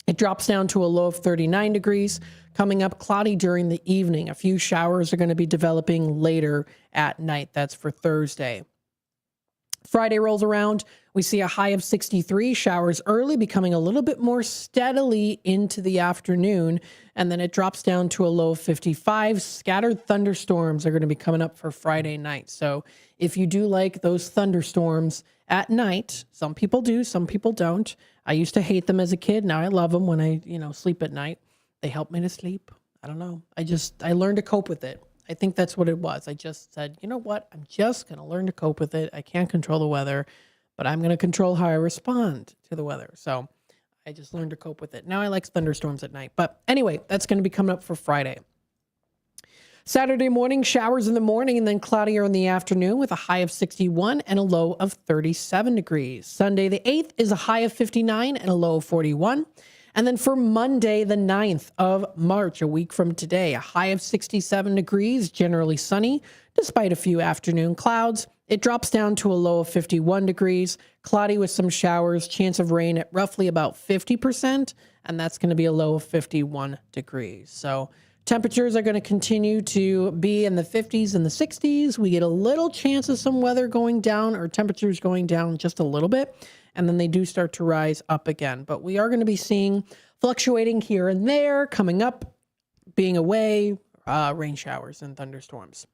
It drops down to a low of 39 degrees, coming up cloudy during the evening. A few showers are going to be developing later at night. That's for Thursday. Friday rolls around. We see a high of 63, showers early, becoming a little bit more steadily into the afternoon. And then it drops down to a low of 55. Scattered thunderstorms are going to be coming up for Friday night. So if you do like those thunderstorms at night, some people do, some people don't. I used to hate them as a kid. Now I love them when I, sleep at night. They help me to sleep. I don't know. I learned to cope with it. I think that's what it was. I just said, you know what? I'm just going to learn to cope with it. I can't control the weather, but I'm going to control how I respond to the weather. So I just learned to cope with it. Now I like thunderstorms at night. But anyway, that's going to be coming up for Friday. Saturday morning, showers in the morning and then cloudier in the afternoon with a high of 61 and a low of 37 degrees. Sunday the 8th is a high of 59 and a low of 41. And then for Monday, the 9th of March, a week from today, a high of 67 degrees, generally sunny, despite a few afternoon clouds. It drops down to a low of 51 degrees, cloudy with some showers, chance of rain at roughly about 50%, and that's going to be a low of 51 degrees. So temperatures are going to continue to be in the 50s and the 60s. We get a little chance of some weather going down or temperatures going down just a little bit. And then they do start to rise up again. But we are going to be seeing fluctuating here and there, coming up, being away, rain showers and thunderstorms.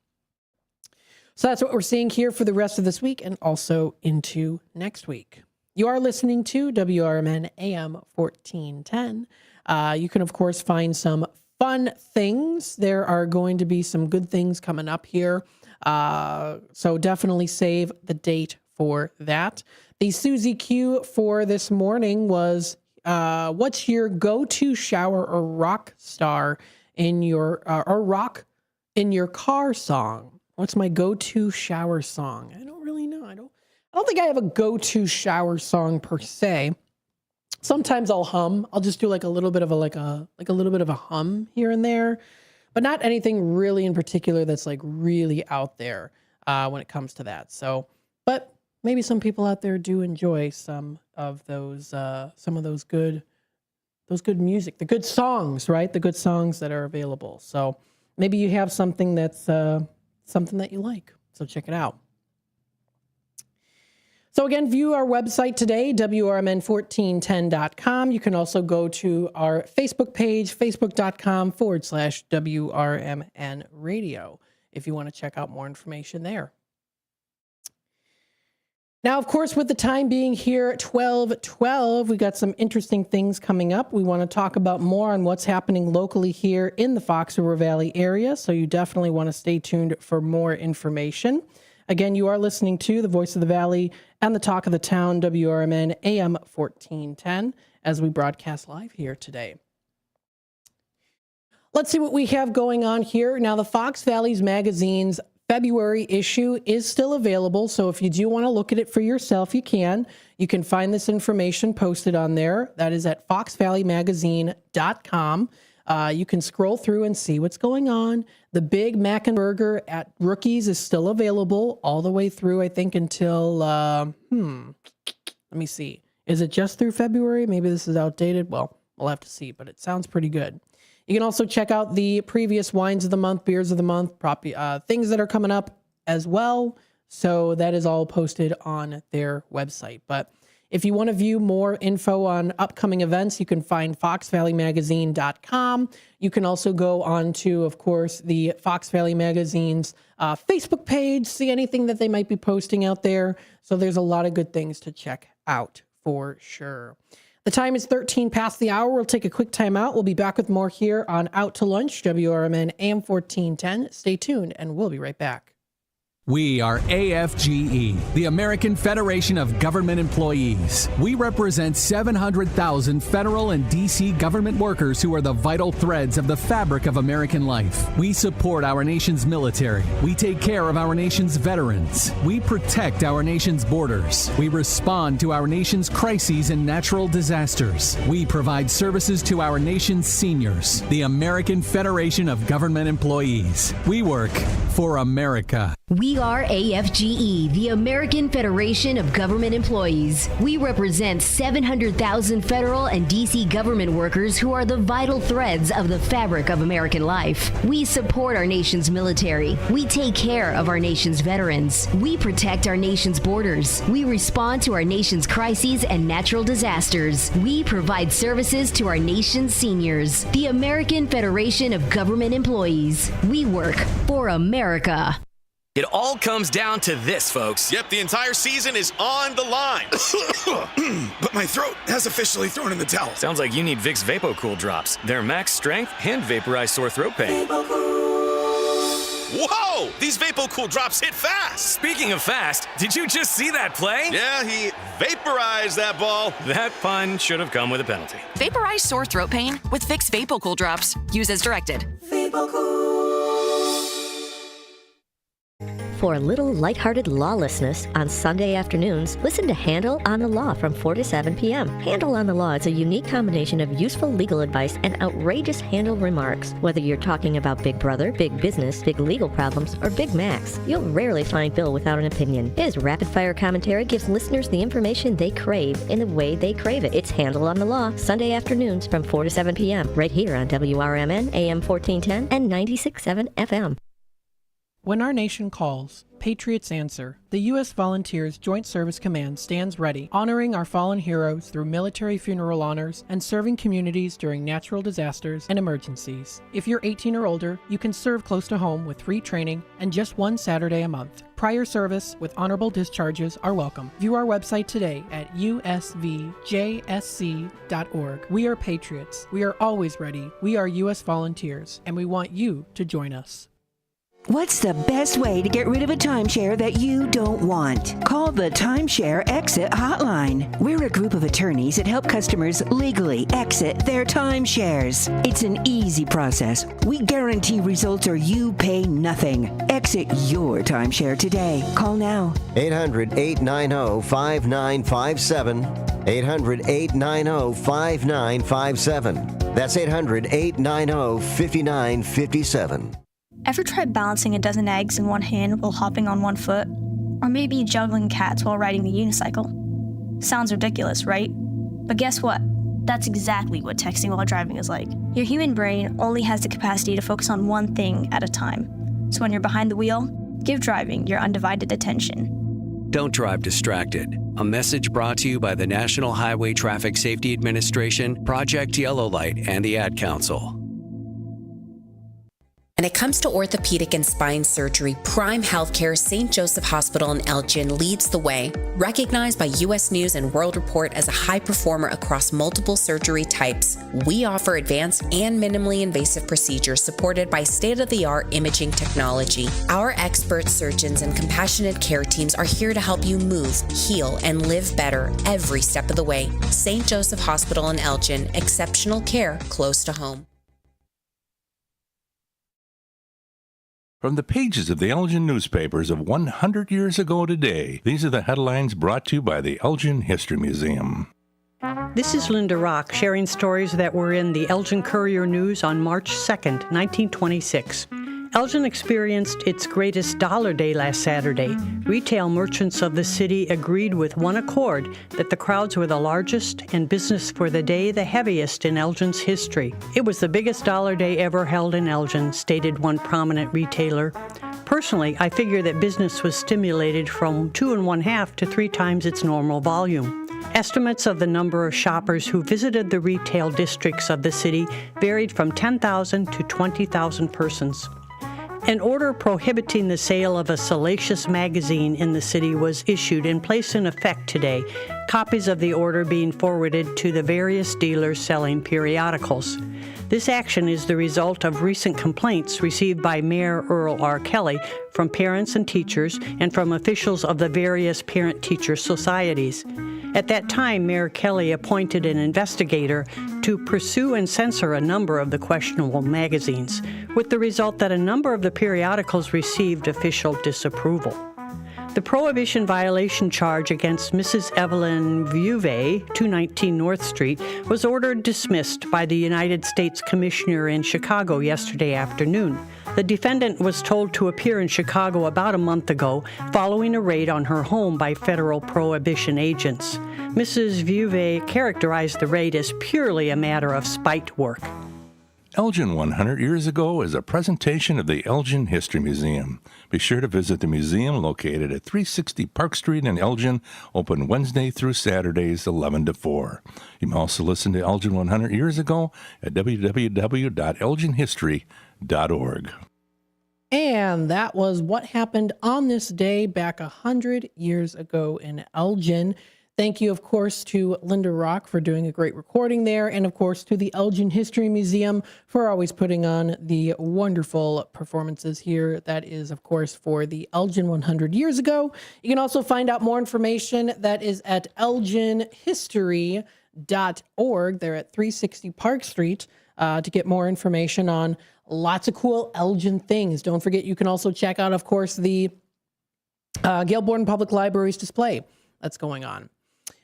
So that's what we're seeing here for the rest of this week and also into next week. You are listening to WRMN AM 1410. You can, of course, find some fun things. There are going to be some good things coming up here. So definitely save the date for that. The Susie Q for this morning was, what's your go-to shower or rock star in your, or rock in your car song? What's my go-to shower song? I don't really know. I don't think I have a go-to shower song per se. Sometimes I'll hum. I'll just do like a little bit of a little bit of a hum here and there, but not anything really in particular that's like really out there when it comes to that. So, but maybe some people out there do enjoy some of those good music, the good songs, right? The good songs that are available. So maybe you have something that's something that you like. So check it out. So again, view our website today, WRMN1410.com. You can also go to our Facebook page, facebook.com/WRMN radio, if you want to check out more information there. Now, of course, with the time being here, 12/12, we got some interesting things coming up. We want to talk about more on what's happening locally here in the Fox River Valley area, so you definitely want to stay tuned for more information. Again, you are listening to the Voice of the Valley and the Talk of the Town, WRMN AM 1410, as we broadcast live here today. Let's see what we have going on here. Now, the Fox Valley's magazine's February issue is still available, so if you do want to look at it for yourself, you can. You can find this information posted on there. That is at foxvalleymagazine.com. You can scroll through and see what's going on. The Big Mac and Burger at Rookies is still available all the way through, I think, until, let me see. Is it just through February? Maybe this is outdated. Well, we'll have to see, but it sounds pretty good. You can also check out the previous wines of the month, beers of the month, things that are coming up as well. So that is all posted on their website. But if you want to view more info on upcoming events, you can find foxvalleymagazine.com. You can also go on to, of course, the Fox Valley Magazine's Facebook page, see anything that they might be posting out there. So there's a lot of good things to check out for sure. The time is 13 past the hour. We'll take a quick time out. We'll be back with more here on Out to Lunch, WRMN AM 1410. Stay tuned, and we'll be right back. We are AFGE, the American Federation of Government Employees. We represent 700,000 federal and D.C. government workers who are the vital threads of the fabric of American life. We support our nation's military. We take care of our nation's veterans. We protect our nation's borders. We respond to our nation's crises and natural disasters. We provide services to our nation's seniors. The American Federation of Government Employees. We work for America. We are AFGE, the American Federation of Government Employees. We represent 700,000 federal and D.C. government workers who are the vital threads of the fabric of American life. We support our nation's military. We take care of our nation's veterans. We protect our nation's borders. We respond to our nation's crises and natural disasters. We provide services to our nation's seniors. The American Federation of Government Employees. We work for America. It all comes down to this, folks. Yep, the entire season is on the line. But my throat has officially thrown in the towel. Sounds like you need Vicks VapoCool drops. They're max strength and vaporize sore throat pain. Whoa! These VapoCool drops hit fast. Speaking of fast, did you just see that play? Yeah, he vaporized that ball. That pun should have come with a penalty. Vaporize sore throat pain with Vicks VapoCool drops. Use as directed. VapoCool. For a little lighthearted lawlessness on Sunday afternoons, listen to Handle on the Law from 4 to 7 p.m. Handle on the Law is a unique combination of useful legal advice and outrageous handle remarks. Whether you're talking about Big Brother, big business, big legal problems, or Big Macs, you'll rarely find Bill without an opinion. His rapid-fire commentary gives listeners the information they crave in the way they crave it. It's Handle on the Law, Sunday afternoons from 4 to 7 p.m. right here on WRMN, AM 1410 and 96.7 FM. When our nation calls, patriots answer. The U.S. Volunteers Joint Service Command stands ready, honoring our fallen heroes through military funeral honors and serving communities during natural disasters and emergencies. If you're 18 or older, you can serve close to home with free training and just one Saturday a month. Prior service with honorable discharges are welcome. View our website today at usvjsc.org. We are patriots. We are always ready. We are U.S. Volunteers, and we want you to join us. What's the best way to get rid of a timeshare that you don't want? Call the Timeshare Exit Hotline. We're a group of attorneys that help customers legally exit their timeshares. It's an easy process. We guarantee results or you pay nothing. Exit your timeshare today. Call now. 800-890-5957. 800-890-5957. That's 800-890-5957. Ever tried balancing a dozen eggs in one hand while hopping on one foot? Or maybe juggling cats while riding the unicycle? Sounds ridiculous, right? But guess what? That's exactly what texting while driving is like. Your human brain only has the capacity to focus on one thing at a time. So when you're behind the wheel, give driving your undivided attention. Don't drive distracted. A message brought to you by the National Highway Traffic Safety Administration, Project Yellow Light, and the Ad Council. When it comes to orthopedic and spine surgery, Prime Healthcare St. Joseph Hospital in Elgin leads the way. Recognized by U.S. News and World Report as a high performer across multiple surgery types, we offer advanced and minimally invasive procedures supported by state-of-the-art imaging technology. Our expert surgeons and compassionate care teams are here to help you move, heal, and live better every step of the way. St. Joseph Hospital in Elgin, exceptional care close to home. From the pages of the Elgin newspapers of 100 years ago today, these are the headlines brought to you by the Elgin History Museum. This is Linda Rock sharing stories that were in the Elgin Courier News on March 2nd, 1926. Elgin experienced its greatest dollar day last Saturday. Retail merchants of the city agreed with one accord that the crowds were the largest and business for the day the heaviest in Elgin's history. It was the biggest dollar day ever held in Elgin, stated one prominent retailer. Personally, I figure that business was stimulated from 2.5 to 3 times its normal volume. Estimates of the number of shoppers who visited the retail districts of the city varied from 10,000 to 20,000 persons. An order prohibiting the sale of a salacious magazine in the city was issued and placed in effect today, copies of the order being forwarded to the various dealers selling periodicals. This action is the result of recent complaints received by Mayor Earl R. Kelly from parents and teachers and from officials of the various parent-teacher societies. At that time, Mayor Kelly appointed an investigator to pursue and censor a number of the questionable magazines, with the result that a number of the periodicals received official disapproval. The prohibition violation charge against Mrs. Evelyn Vieuve, 219 North Street, was ordered dismissed by the United States Commissioner in Chicago yesterday afternoon. The defendant was told to appear in Chicago about a month ago following a raid on her home by federal prohibition agents. Mrs. Vuve characterized the raid as purely a matter of spite work. Elgin 100 Years Ago is a presentation of the Elgin History Museum. Be sure to visit the museum located at 360 Park Street in Elgin, open Wednesday through Saturdays 11 to 4. You can also listen to Elgin 100 Years Ago at www.elginhistory.org. And that was what happened on this day back 100 years ago in Elgin. Thank you, of course, to Linda Rock for doing a great recording there. And, of course, to the Elgin History Museum for always putting on the wonderful performances here. That is, of course, for the Elgin 100 Years Ago. You can also find out more information that is at elginhistory.org. They're at 360 Park Street to get more information on lots of cool Elgin things. Don't forget, you can also check out, of course, the Gail Borden Public Library's display that's going on.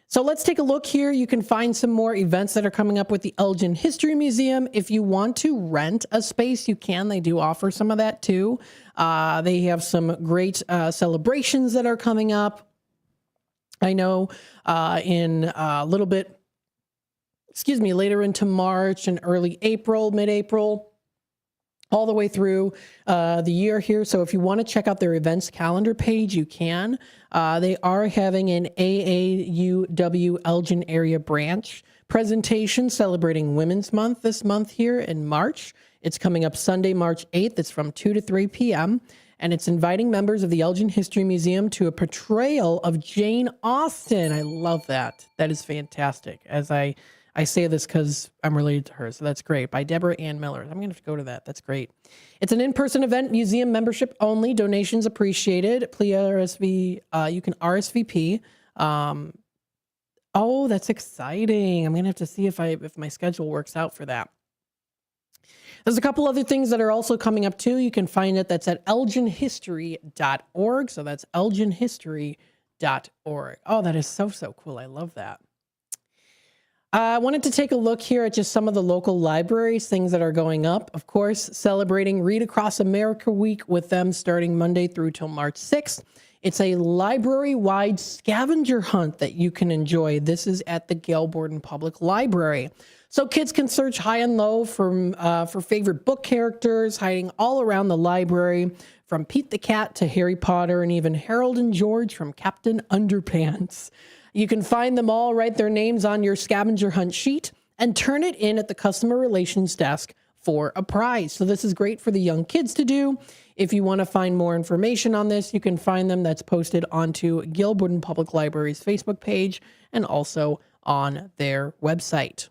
So let's take a look here. You can find some more events that are coming up with the Elgin History Museum. If you want to rent a space, you can. They do offer some of that too. They have some great celebrations that are coming up. I know in a little bit, later into March and early April, mid-April, all the way through the year here. So if you want to check out their events calendar page, you can. They are having an AAUW Elgin area branch presentation celebrating Women's Month this month here in March. It's coming up Sunday, March 8th. It's from 2 to 3 p.m. And it's inviting members of the Elgin History Museum to a portrayal of Jane Austen. I love that. That is fantastic. As I say this because I'm related to her, so that's great. By Deborah Ann Miller. I'm going to have to go to that. That's great. It's an in-person event, museum membership only. Donations appreciated. Please RSV. You can RSVP. Oh, that's exciting. I'm going to have to see if my schedule works out for that. There's a couple other things that are also coming up too. You can find it. That's at elginhistory.org. So that's elginhistory.org. Oh, that is so cool. I love that. I wanted to take a look here at just some of the local libraries, things that are going up. Of course, celebrating Read Across America Week with them starting Monday through till March 6th. It's a library-wide scavenger hunt that you can enjoy. This is at the Gail Borden Public Library. So kids can search high and low for favorite book characters hiding all around the library, from Pete the Cat to Harry Potter and even Harold and George from Captain Underpants. You can find them all, write their names on your scavenger hunt sheet, and turn it in at the customer relations desk for a prize. So this is great for the young kids to do. If you want to find more information on this, you can find them. That's posted onto Gail Borden Public Library's Facebook page and also on their website.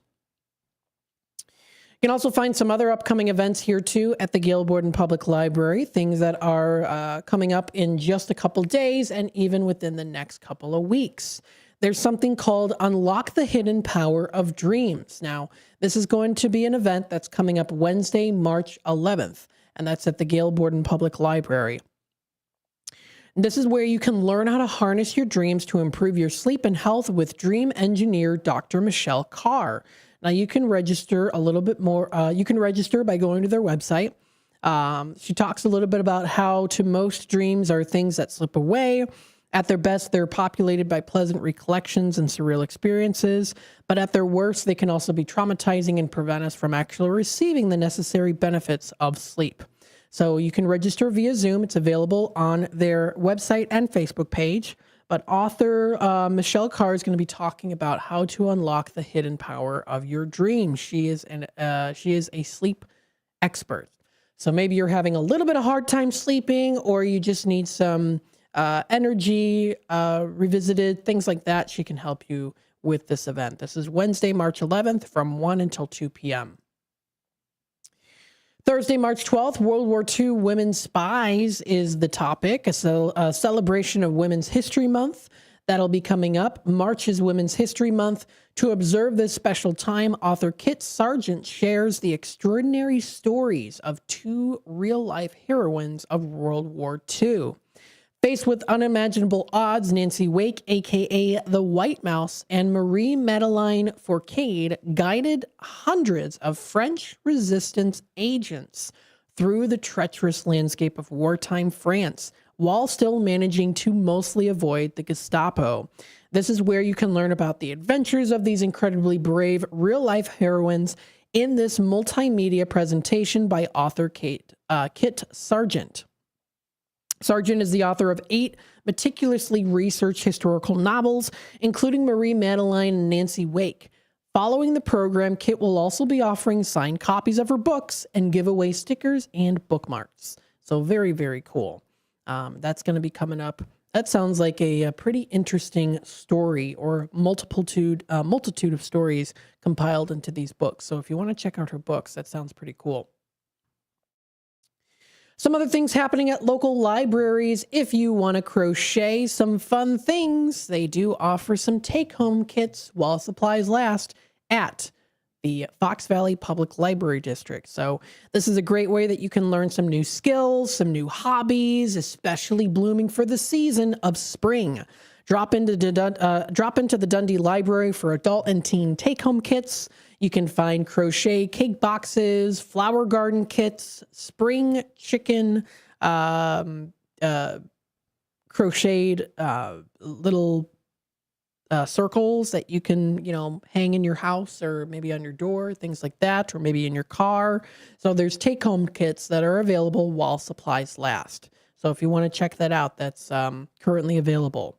You can also find some other upcoming events here too at the Gail Borden Public Library, things that are coming up in just a couple days and even within the next couple of weeks. There's something called Unlock the Hidden Power of Dreams. Now, this is going to be an event that's coming up Wednesday, March 11th, and that's at the Gail Borden Public Library. This is where you can learn how to harness your dreams to improve your sleep and health with dream engineer Dr. Michelle Carr. Now, you can register a little bit more. You can register by going to their website. She talks a little bit about how to most dreams are things that slip away. At their best, they're populated by pleasant recollections and surreal experiences, but at their worst, they can also be traumatizing and prevent us from actually receiving the necessary benefits of sleep. So you can register via Zoom. It's available on their website and Facebook page, but author Michelle Carr is going to be talking about how to unlock the hidden power of your dreams. She is a sleep expert. So maybe you're having a little bit of hard time sleeping, or you just need some energy revisited, things like that. She can help you with this event. This is Wednesday, March 11th from 1 until 2 p.m. Thursday, March 12th, World War II Women Spies is the topic. A celebration of Women's History Month. That'll be coming up. March is Women's History Month. To observe this special time, author Kit Sargent shares the extraordinary stories of two real-life heroines of World War II. Faced with unimaginable odds, Nancy Wake, a.k.a. the White Mouse, and Marie-Madeleine Fourcade guided hundreds of French resistance agents through the treacherous landscape of wartime France while still managing to mostly avoid the Gestapo. This is where you can learn about the adventures of these incredibly brave real-life heroines in this multimedia presentation by author Kit Sargent. Sargent is the author of 8 meticulously researched historical novels, including Marie Madeleine and Nancy Wake. Following the program, Kit will also be offering signed copies of her books and giveaway stickers and bookmarks. So very, very cool. That's going to be coming up. That sounds like a pretty interesting story, or multitude of stories compiled into these books. So if you want to check out her books, that sounds pretty cool. Some other things happening at local libraries. If you want to crochet some fun things, they do offer some take-home kits while supplies last at the Fox Valley Public Library District. So this is a great way that you can learn some new skills, some new hobbies, especially blooming for the season of spring. Drop into the Dundee Library for adult and teen take-home kits. You can find crochet cake boxes, flower garden kits, spring chicken, crocheted little circles that you can, hang in your house or maybe on your door, things like that, or maybe in your car. So there's take-home kits that are available while supplies last. So if you want to check that out, that's currently available.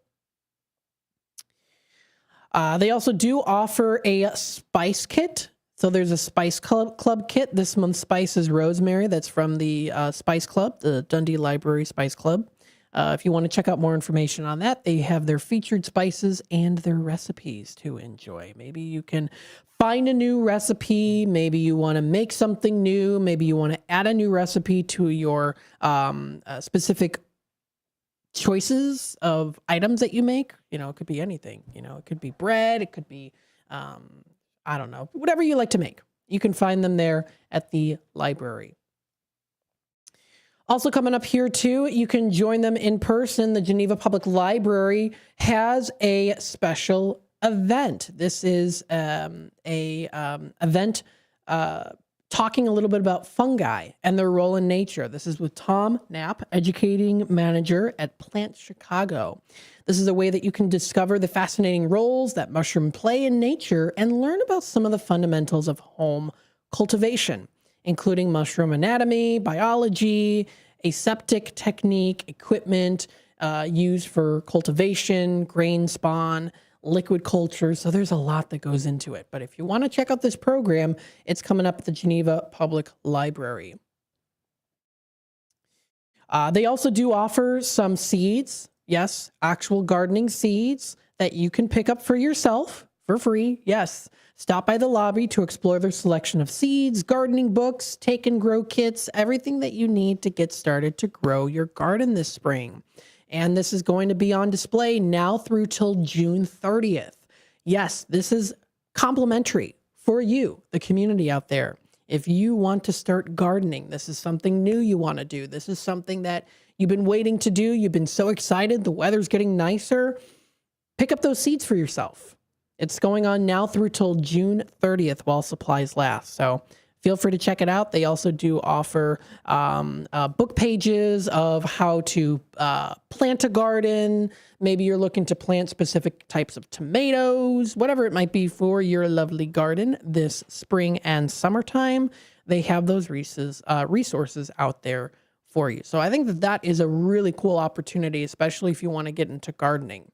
They also do offer a spice kit. So there's a Spice Club kit. This month's spice is rosemary. That's from the Spice Club, the Dundee Library Spice Club. If you want to check out more information on that, they have their featured spices and their recipes to enjoy. Maybe you can find a new recipe. Maybe you want to make something new. Maybe you want to add a new recipe to your specific choices of items that you make. It could be anything. It could be bread. It could be, I don't know, whatever you like to make. You can find them there at the library. Also coming up here too, you can join them in person. The Geneva Public Library has a special event. This is a event talking a little bit about fungi and their role in nature. This is with Tom Knapp, educating manager at Plant Chicago. This is a way that you can discover the fascinating roles that mushrooms play in nature and learn about some of the fundamentals of home cultivation, including mushroom anatomy, biology, aseptic technique, equipment used for cultivation, grain spawn, liquid culture. So there's a lot that goes into it. But if you want to check out this program, it's coming up at the Geneva Public Library. They also do offer some seeds. Yes, actual gardening seeds that you can pick up for yourself for free. Yes. Stop by the lobby to explore their selection of seeds, gardening books, take and grow kits, everything that you need to get started to grow your garden this spring. And this is going to be on display now through till June 30th. Yes, this is complimentary for you, the community out there. If you want to start gardening, this is something new you want to do. This is something that you've been waiting to do. You've been so excited. The weather's getting nicer. Pick up those seeds for yourself. It's going on now through till June 30th while supplies last. So feel free to check it out. They also do offer book pages of how to plant a garden. Maybe you're looking to plant specific types of tomatoes, whatever it might be for your lovely garden this spring and summertime. They have those resources out there for you. So I think that is a really cool opportunity, especially if you want to get into gardening.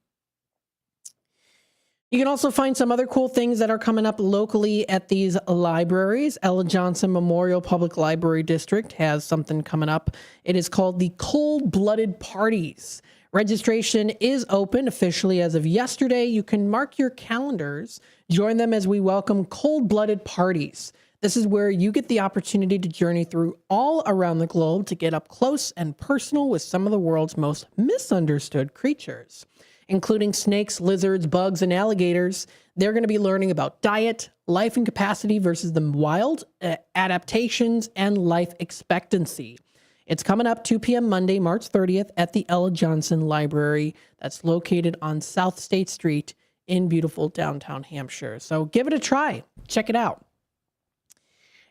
You can also find some other cool things that are coming up locally at these libraries. Ella Johnson Memorial Public Library District has something coming up. It is called the Cold-Blooded Parties. Registration is open officially as of yesterday. You can mark your calendars. Join them as we welcome Cold-Blooded Parties. This is where you get the opportunity to journey through all around the globe to get up close and personal with some of the world's most misunderstood creatures, including snakes, lizards, bugs, and alligators. They're going to be learning about diet, life and capacity versus the wild, adaptations, and life expectancy. It's coming up 2 p.m. Monday, March 30th at the Ella Johnson Library. That's located on South State Street in beautiful downtown Hampshire. So give it a try. Check it out.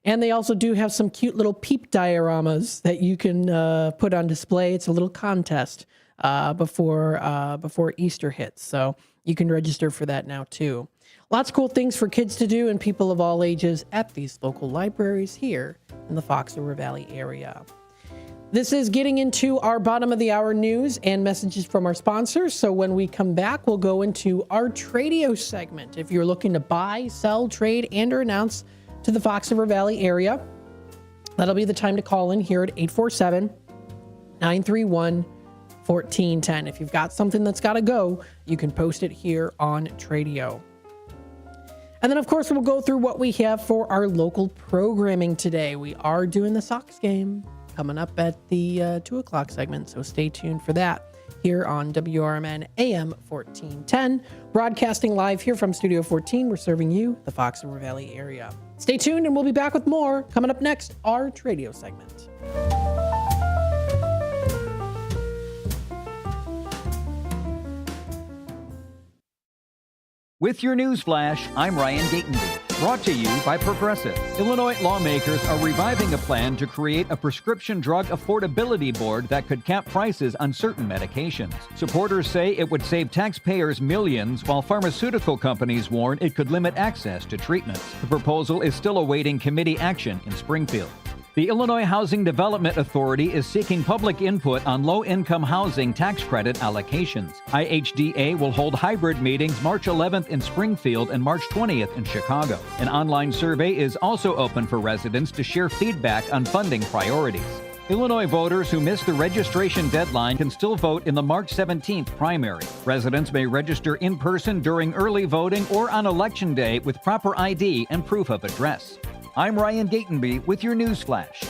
And they also do have some cute little peep dioramas that you can put on display. It's a little contest before Easter hits. So you can register for that now, too. Lots of cool things for kids to do and people of all ages at these local libraries here in the Fox River Valley area. This is getting into our bottom of the hour news and messages from our sponsors. So when we come back, we'll go into our Tradio segment. If you're looking to buy, sell, trade, and or announce to the Fox River Valley area, that'll be the time to call in here at 847-931-1410. If you've got something that's got to go, you can post it here on Tradio. And then, of course, we'll go through what we have for our local programming today. We are doing the Sox game coming up at the 2 o'clock segment, so stay tuned for that here on WRMN AM 1410. Broadcasting live here from Studio 14, we're serving you the Fox River Valley area. Stay tuned, and we'll be back with more. Coming up next, our Tradio segment. With your news flash, I'm Ryan Gatenby. Brought to you by Progressive. Illinois lawmakers are reviving a plan to create a prescription drug affordability board that could cap prices on certain medications. Supporters say it would save taxpayers millions, while pharmaceutical companies warn it could limit access to treatments. The proposal is still awaiting committee action in Springfield. The Illinois Housing Development Authority is seeking public input on low-income housing tax credit allocations. IHDA will hold hybrid meetings March 11th in Springfield and March 20th in Chicago. An online survey is also open for residents to share feedback on funding priorities. Illinois voters who missed the registration deadline can still vote in the March 17th primary. Residents may register in person during early voting or on Election Day with proper ID and proof of address. I'm Ryan Gatenby with your news flash.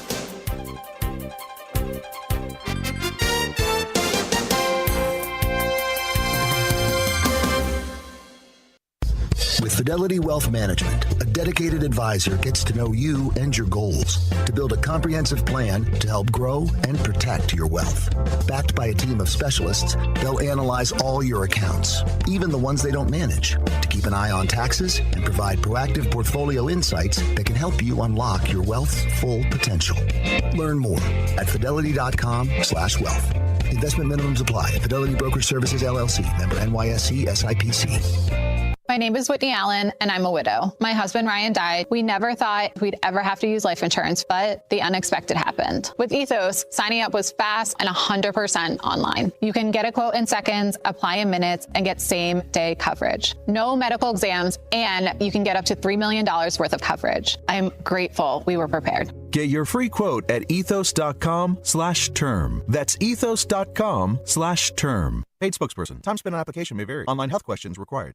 With Fidelity Wealth Management, a dedicated advisor gets to know you and your goals to build a comprehensive plan to help grow and protect your wealth. Backed by a team of specialists, they'll analyze all your accounts, even the ones they don't manage, to keep an eye on taxes and provide proactive portfolio insights that can help you unlock your wealth's full potential. Learn more at fidelity.com/wealth. Investment minimums apply. Fidelity Brokerage Services, LLC. Member NYSE SIPC. My name is Whitney Allen, and I'm a widow. My husband, Ryan, died. We never thought we'd ever have to use life insurance, but the unexpected happened. With Ethos, signing up was fast and 100% online. You can get a quote in seconds, apply in minutes, and get same-day coverage. No medical exams, and you can get up to $3 million worth of coverage. I'm grateful we were prepared. Get your free quote at ethos.com/term. That's ethos.com/term. Paid spokesperson. Time spent on application may vary. Online health questions required.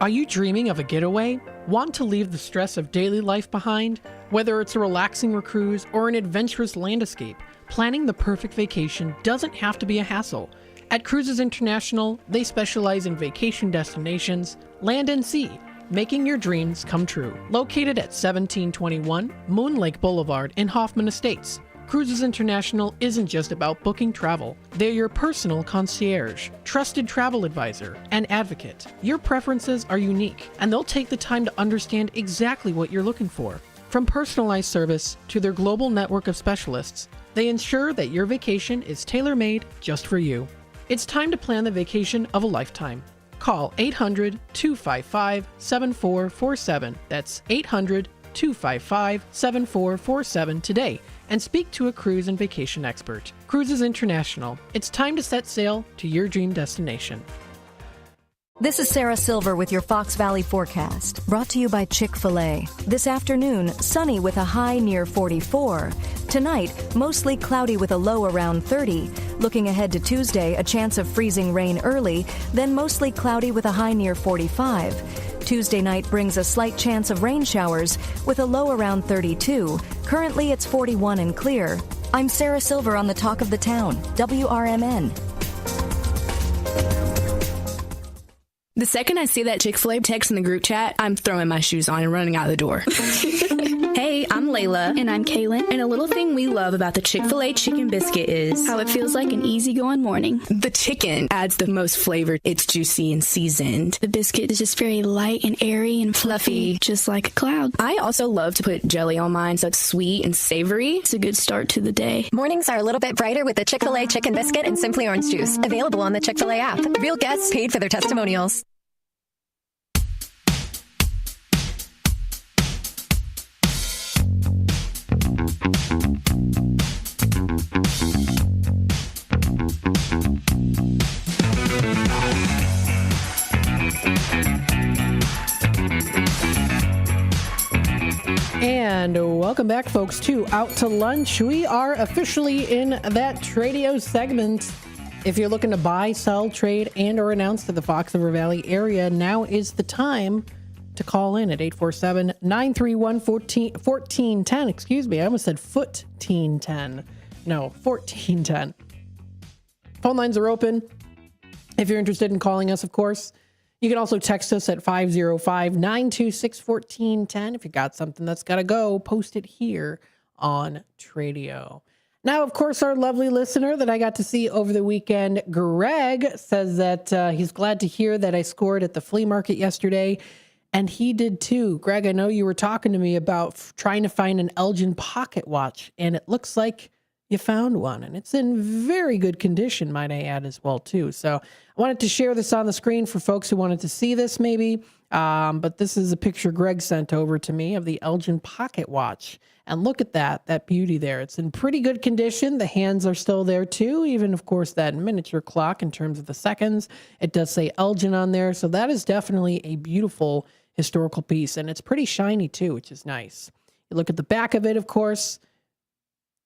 Are you dreaming of a getaway? Want to leave the stress of daily life behind? Whether it's a relaxing cruise or an adventurous land escape, planning the perfect vacation doesn't have to be a hassle. At Cruises International, they specialize in vacation destinations, land and sea, making your dreams come true. Located at 1721 Moon Lake Boulevard in Hoffman Estates, Cruises International isn't just about booking travel. They're your personal concierge, trusted travel advisor, and advocate. Your preferences are unique, and they'll take the time to understand exactly what you're looking for. From personalized service to their global network of specialists, they ensure that your vacation is tailor-made just for you. It's time to plan the vacation of a lifetime. Call 800-255-7447. That's 800-255-7447 today and speak to a cruise and vacation expert. Cruises International. It's time to set sail to your dream destination. This is Sarah Silver with your Fox Valley forecast, brought to you by Chick-fil-A. This afternoon, sunny with a high near 44. Tonight, mostly cloudy with a low around 30. Looking ahead to Tuesday, a chance of freezing rain early, then mostly cloudy with a high near 45. Tuesday night brings a slight chance of rain showers with a low around 32. Currently, it's 41 and clear. I'm Sarah Silver on the Talk of the Town, WRMN. The second I see that Chick-fil-A text in the group chat, I'm throwing my shoes on and running out the door. Hey, I'm Layla. And I'm Kaylin. And a little thing we love about the Chick-fil-A chicken biscuit is how it feels like an easygoing morning. The chicken adds the most flavor. It's juicy and seasoned. The biscuit is just very light and airy and fluffy, just like a cloud. I also love to put jelly on mine so it's sweet and savory. It's a good start to the day. Mornings are a little bit brighter with the Chick-fil-A chicken biscuit and Simply Orange juice. Available on the Chick-fil-A app. Real guests paid for their testimonials. And welcome back, folks, to Out to Lunch. We are officially in that Tradio segment. If you're looking to buy, sell, trade, and or announce to the Fox River Valley area, now is the time to call in at 847-931-1410. Excuse me, I almost said 1410. No, 1410. Phone lines are open. If you're interested in calling us, of course. You can also text us at 505-926-1410. If you got something that's got to go, post it here on Tradio. Now, of course, our lovely listener that I got to see over the weekend, Greg, says that he's glad to hear that I scored at the flea market yesterday. And he did too. Greg, I know you were talking to me about trying to find an Elgin pocket watch, and it looks like you found one, and it's in very good condition, might I add, as well too. So I wanted to share this on the screen for folks who wanted to see this maybe, but this is a picture Greg sent over to me of the Elgin pocket watch, and look at that beauty there. It's in pretty good condition. The hands are still there too, even of course that miniature clock in terms of the seconds. It does say Elgin on there, so that is definitely a beautiful historical piece, and it's pretty shiny too, which is nice. You look at the back of it, of course.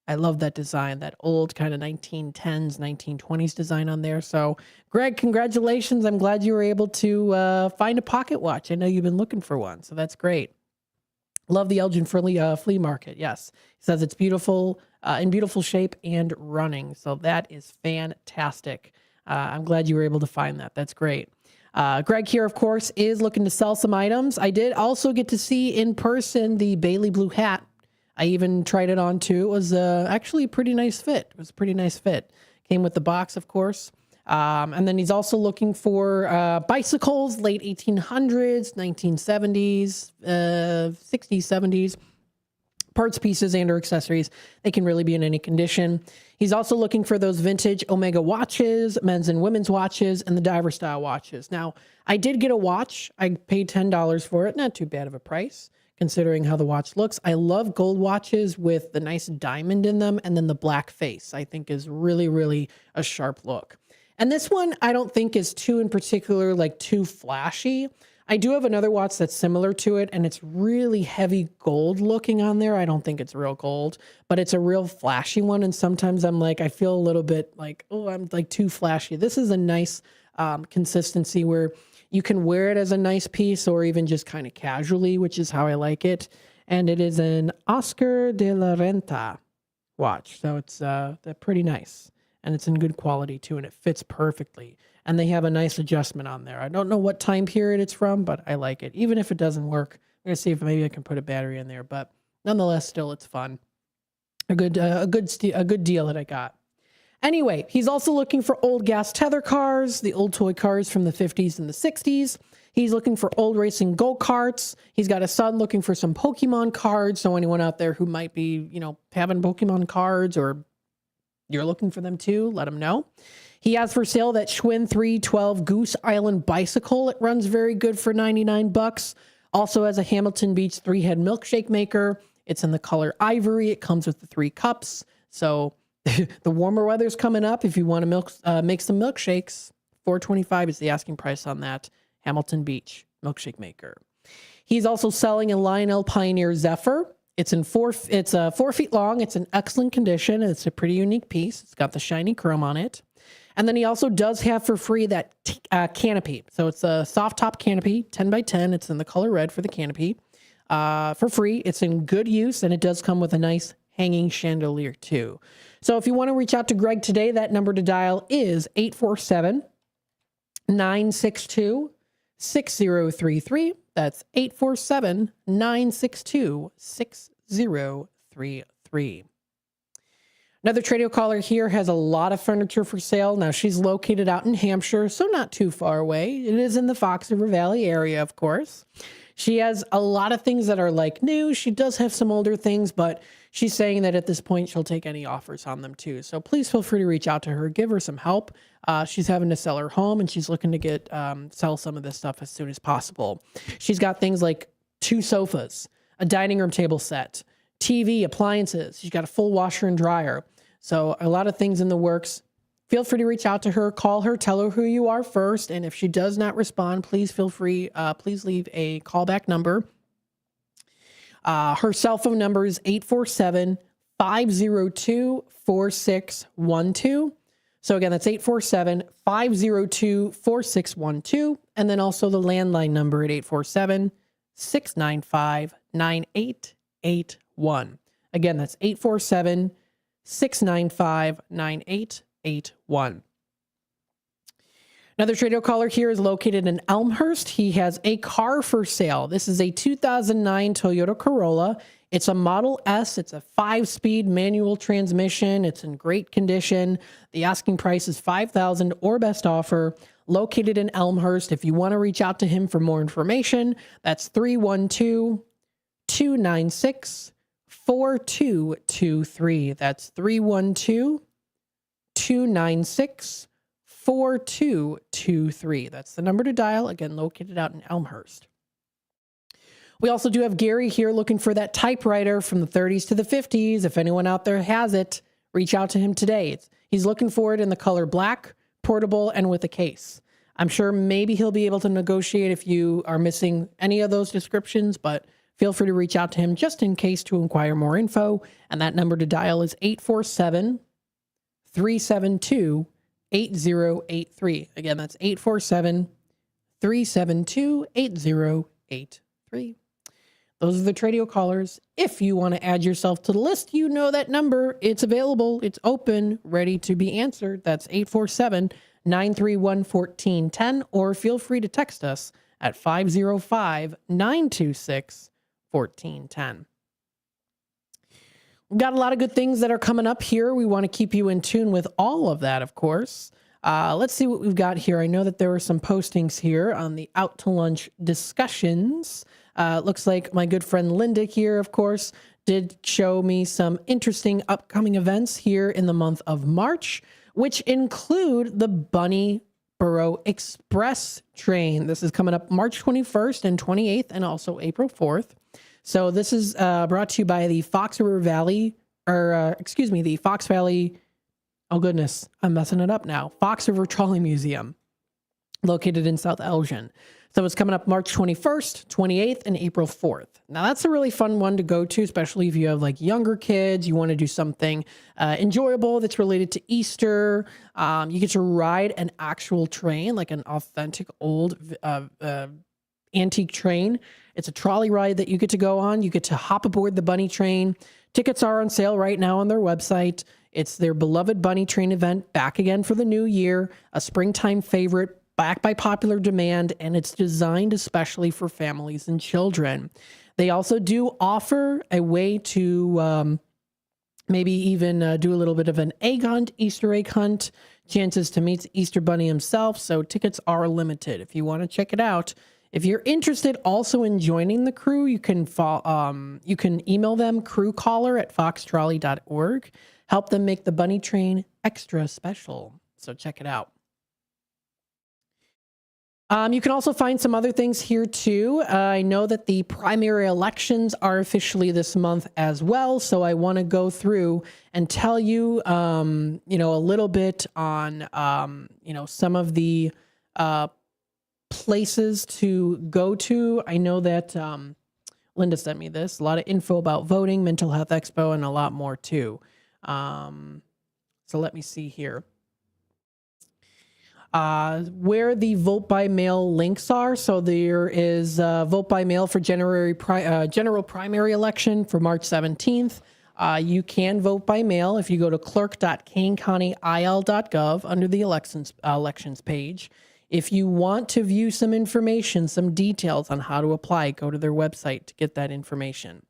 I love that design, that old kind of 1910s, 1920s design on there. So, Greg, congratulations. I'm glad you were able to find a pocket watch. I know you've been looking for one, so that's great. Love the Elgin flea market. Yes. He says it's beautiful, in beautiful shape and running. So that is fantastic. I'm glad you were able to find that. That's great. Greg here, of course, is looking to sell some items. I did also get to see in person the Bailey blue hat. I even tried it on too. It was actually a pretty nice fit. It was a pretty nice fit. Came with the box, of course. And then he's also looking for bicycles, late 1800s, 1970s, 60s, 70s, parts, pieces, and or accessories. They can really be in any condition. He's also looking for those vintage Omega watches, men's and women's watches, and the diver style watches. Now, I did get a watch. I paid $10 for it. Not too bad of a price, considering how the watch looks. I love gold watches with the nice diamond in them and then the black face, I think is really, really a sharp look. And this one, I don't think is too in particular, like too flashy. I do have another watch that's similar to it, and it's really heavy gold looking on there. I don't think it's real gold, but it's a real flashy one. And sometimes I'm like, I feel a little bit like, oh, I'm like too flashy. This is a nice consistency where you can wear it as a nice piece or even just kind of casually, which is how I like it. And it is an Oscar de la Renta watch. So it's pretty nice. And it's in good quality too, and it fits perfectly. And they have a nice adjustment on there. I don't know what time period it's from, but I like it. Even if it doesn't work, I'm going to see if maybe I can put a battery in there. But nonetheless, still, it's fun. A good deal that I got. Anyway, he's also looking for old gas tether cars, the old toy cars from the 50s and the 60s. He's looking for old racing go-karts. He's got a son looking for some Pokemon cards. So anyone out there who might be, having Pokemon cards or you're looking for them too, let him know. He has for sale that Schwinn 312 Goose Island bicycle. It runs very good for $99. Also has a Hamilton Beach 3-head milkshake maker. It's in the color ivory. It comes with the 3 cups. So the warmer weather's coming up. If you want to make some milkshakes, $4.25 is the asking price on that Hamilton Beach milkshake maker. He's also selling a Lionel Pioneer Zephyr. It's 4 feet long. It's in excellent condition. It's a pretty unique piece. It's got the shiny chrome on it. And then he also does have for free that canopy. So it's a soft top canopy, 10 by 10. It's in the color red for the canopy. For free. It's in good use, and it does come with a nice hanging chandelier too. So if you want to reach out to Greg today, that number to dial is 847-962-6033. That's 847-962-6033. 833. Another Tradio caller here has a lot of furniture for sale. Now, she's located out in Hampshire, so not too far away. It is in the Fox River Valley area, of course. She has a lot of things that are like new. She does have some older things, but she's saying that at this point, she'll take any offers on them too. So please feel free to reach out to her, give her some help. She's having to sell her home, and she's looking to sell some of this stuff as soon as possible. She's got things like 2 sofas, a dining room table set, TV, appliances. She's got a full washer and dryer. So a lot of things in the works. Feel free to reach out to her, call her, tell her who you are first. And if she does not respond, please feel free, please leave a callback number. Her cell phone number is 847-502-4612. So again, that's 847-502-4612. And then also the landline number at 847-695-9881. Again, that's 847-695-9881. Another Tradio caller here is located in Elmhurst. He has a car for sale. This is a 2009 Toyota Corolla. It's a Model S. It's a 5-speed manual transmission. It's in great condition. The asking price is $5,000 or best offer. Located in Elmhurst. If you want to reach out to him for more information, that's 312-296-4223. That's 312-296-4223. That's the number to dial. Again, located out in Elmhurst. We also do have Gary here looking for that typewriter from the 30s to the 50s. If anyone out there has it, reach out to him today. He's looking for it in the color black, portable, and with a case. I'm sure maybe he'll be able to negotiate if you are missing any of those descriptions, but feel free to reach out to him just in case to inquire more info. And that number to dial is 847-372-8083. Again, that's 847-372-8083. Those are the Tradio callers. If you want to add yourself to the list, you know that number. It's available. It's open, ready to be answered. That's 847-931-1410, or feel free to text us at 505-926-1410. We've got a lot of good things that are coming up here. We want to keep you in tune with all of that, of course. Let's see what we've got here. I know that there were some postings here on the Out to Lunch discussions. Looks like my good friend Linda here, of course, did show me some interesting upcoming events here in the month of March, which include the Bunny Borough Express train. This is coming up March 21st and 28th, and also April 4th. So this is brought to you by the Fox River Valley, the Fox Valley. Oh goodness, I'm messing it up now. Fox River Trolley Museum, located in South Elgin. So it's coming up March 21st, 28th, and April 4th. Now that's a really fun one to go to, especially if you have like younger kids, you want to do something enjoyable that's related to Easter. You get to ride an actual train, like an authentic old antique train. It's a trolley ride that you get to go on. You get to hop aboard the bunny train. Tickets are on sale right now on their website. It's their beloved bunny train event, back again for the new year, a springtime favorite, back by popular demand, and it's designed especially for families and children. They also do offer a way to maybe even do a little bit of an egg hunt, Easter egg hunt, chances to meet the Easter Bunny himself, so tickets are limited if you want to check it out. If you're interested also in joining the crew, you can email them, crewcaller@foxtrolley.org. Help them make the bunny train extra special. So check it out. You can also find some other things here too. I know that the primary elections are officially this month as well. So I want to go through and tell you, a little bit on, some of the places to go to. I know that Linda sent me this, a lot of info about voting, Mental Health Expo, and a lot more too. So let me see here. Where the vote by mail links are. So there is vote by mail for general primary election for March 17th. You can vote by mail if you go to clerk.kanecountyil.gov under the elections page. If you want to view some information, some details on how to apply, go to their website to get that information.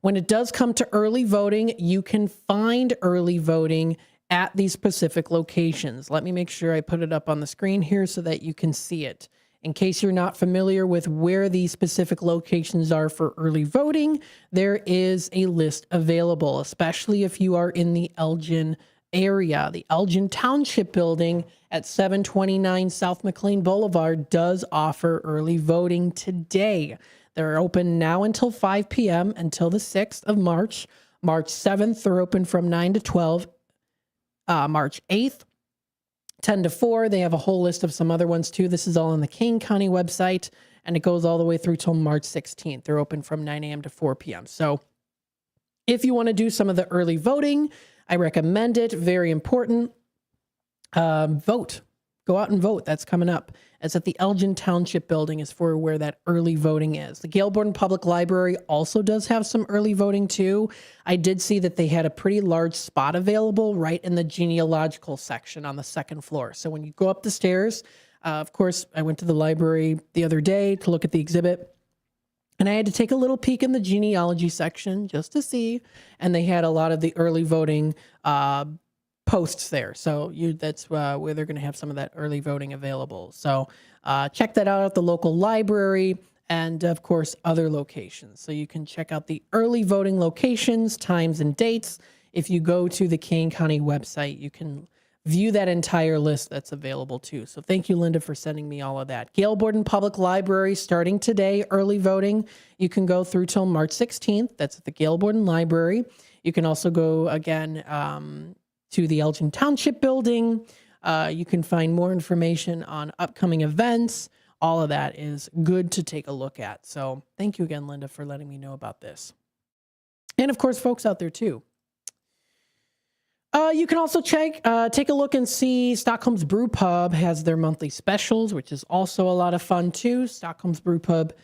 When it does come to early voting, you can find early voting at these specific locations. Let me make sure I put it up on the screen here so that you can see it. In case you're not familiar with where these specific locations are for early voting, there is a list available, especially if you are in the Elgin area. The Elgin Township Building at 729 South McLean Boulevard does offer early voting today. They're open now until 5 p.m. until the 6th of March. March 7th, they're open from 9 to 12. March 8th, 10 to 4. They have a whole list of some other ones too. This is all on the Kane County website, and it goes all the way through till March 16th. They're open from 9 a.m. to 4 p.m. So if you want to do some of the early voting, I recommend it. Very important. Vote. Go out and vote. That's coming up. It's at the Elgin Township Building is for where that early voting is. The Gailborden Public Library also does have some early voting too. I did see that they had a pretty large spot available right in the genealogical section on the second floor. So when you go up the stairs, of course, I went to the library the other day to look at the exhibit, and I had to take a little peek in the genealogy section just to see, and they had a lot of the early voting posts there. So that's where they're going to have some of that early voting available. So check that out at the local library and, of course, other locations. So you can check out the early voting locations, times, and dates. If you go to the Kane County website, you can view that entire list that's available too. So thank you, Linda, for sending me all of that. Gailborden Public Library starting today, early voting. You can go through till March 16th. That's at the Gailborden Library. You can also go again to the Elgin Township Building. You can find more information on upcoming events. All of that is good to take a look at. So thank you again, Linda, for letting me know about this. And of course, folks out there too. You can also take a look and see Stockholm's Brew Pub has their monthly specials, which is also a lot of fun too. Stockholm's Brew Pub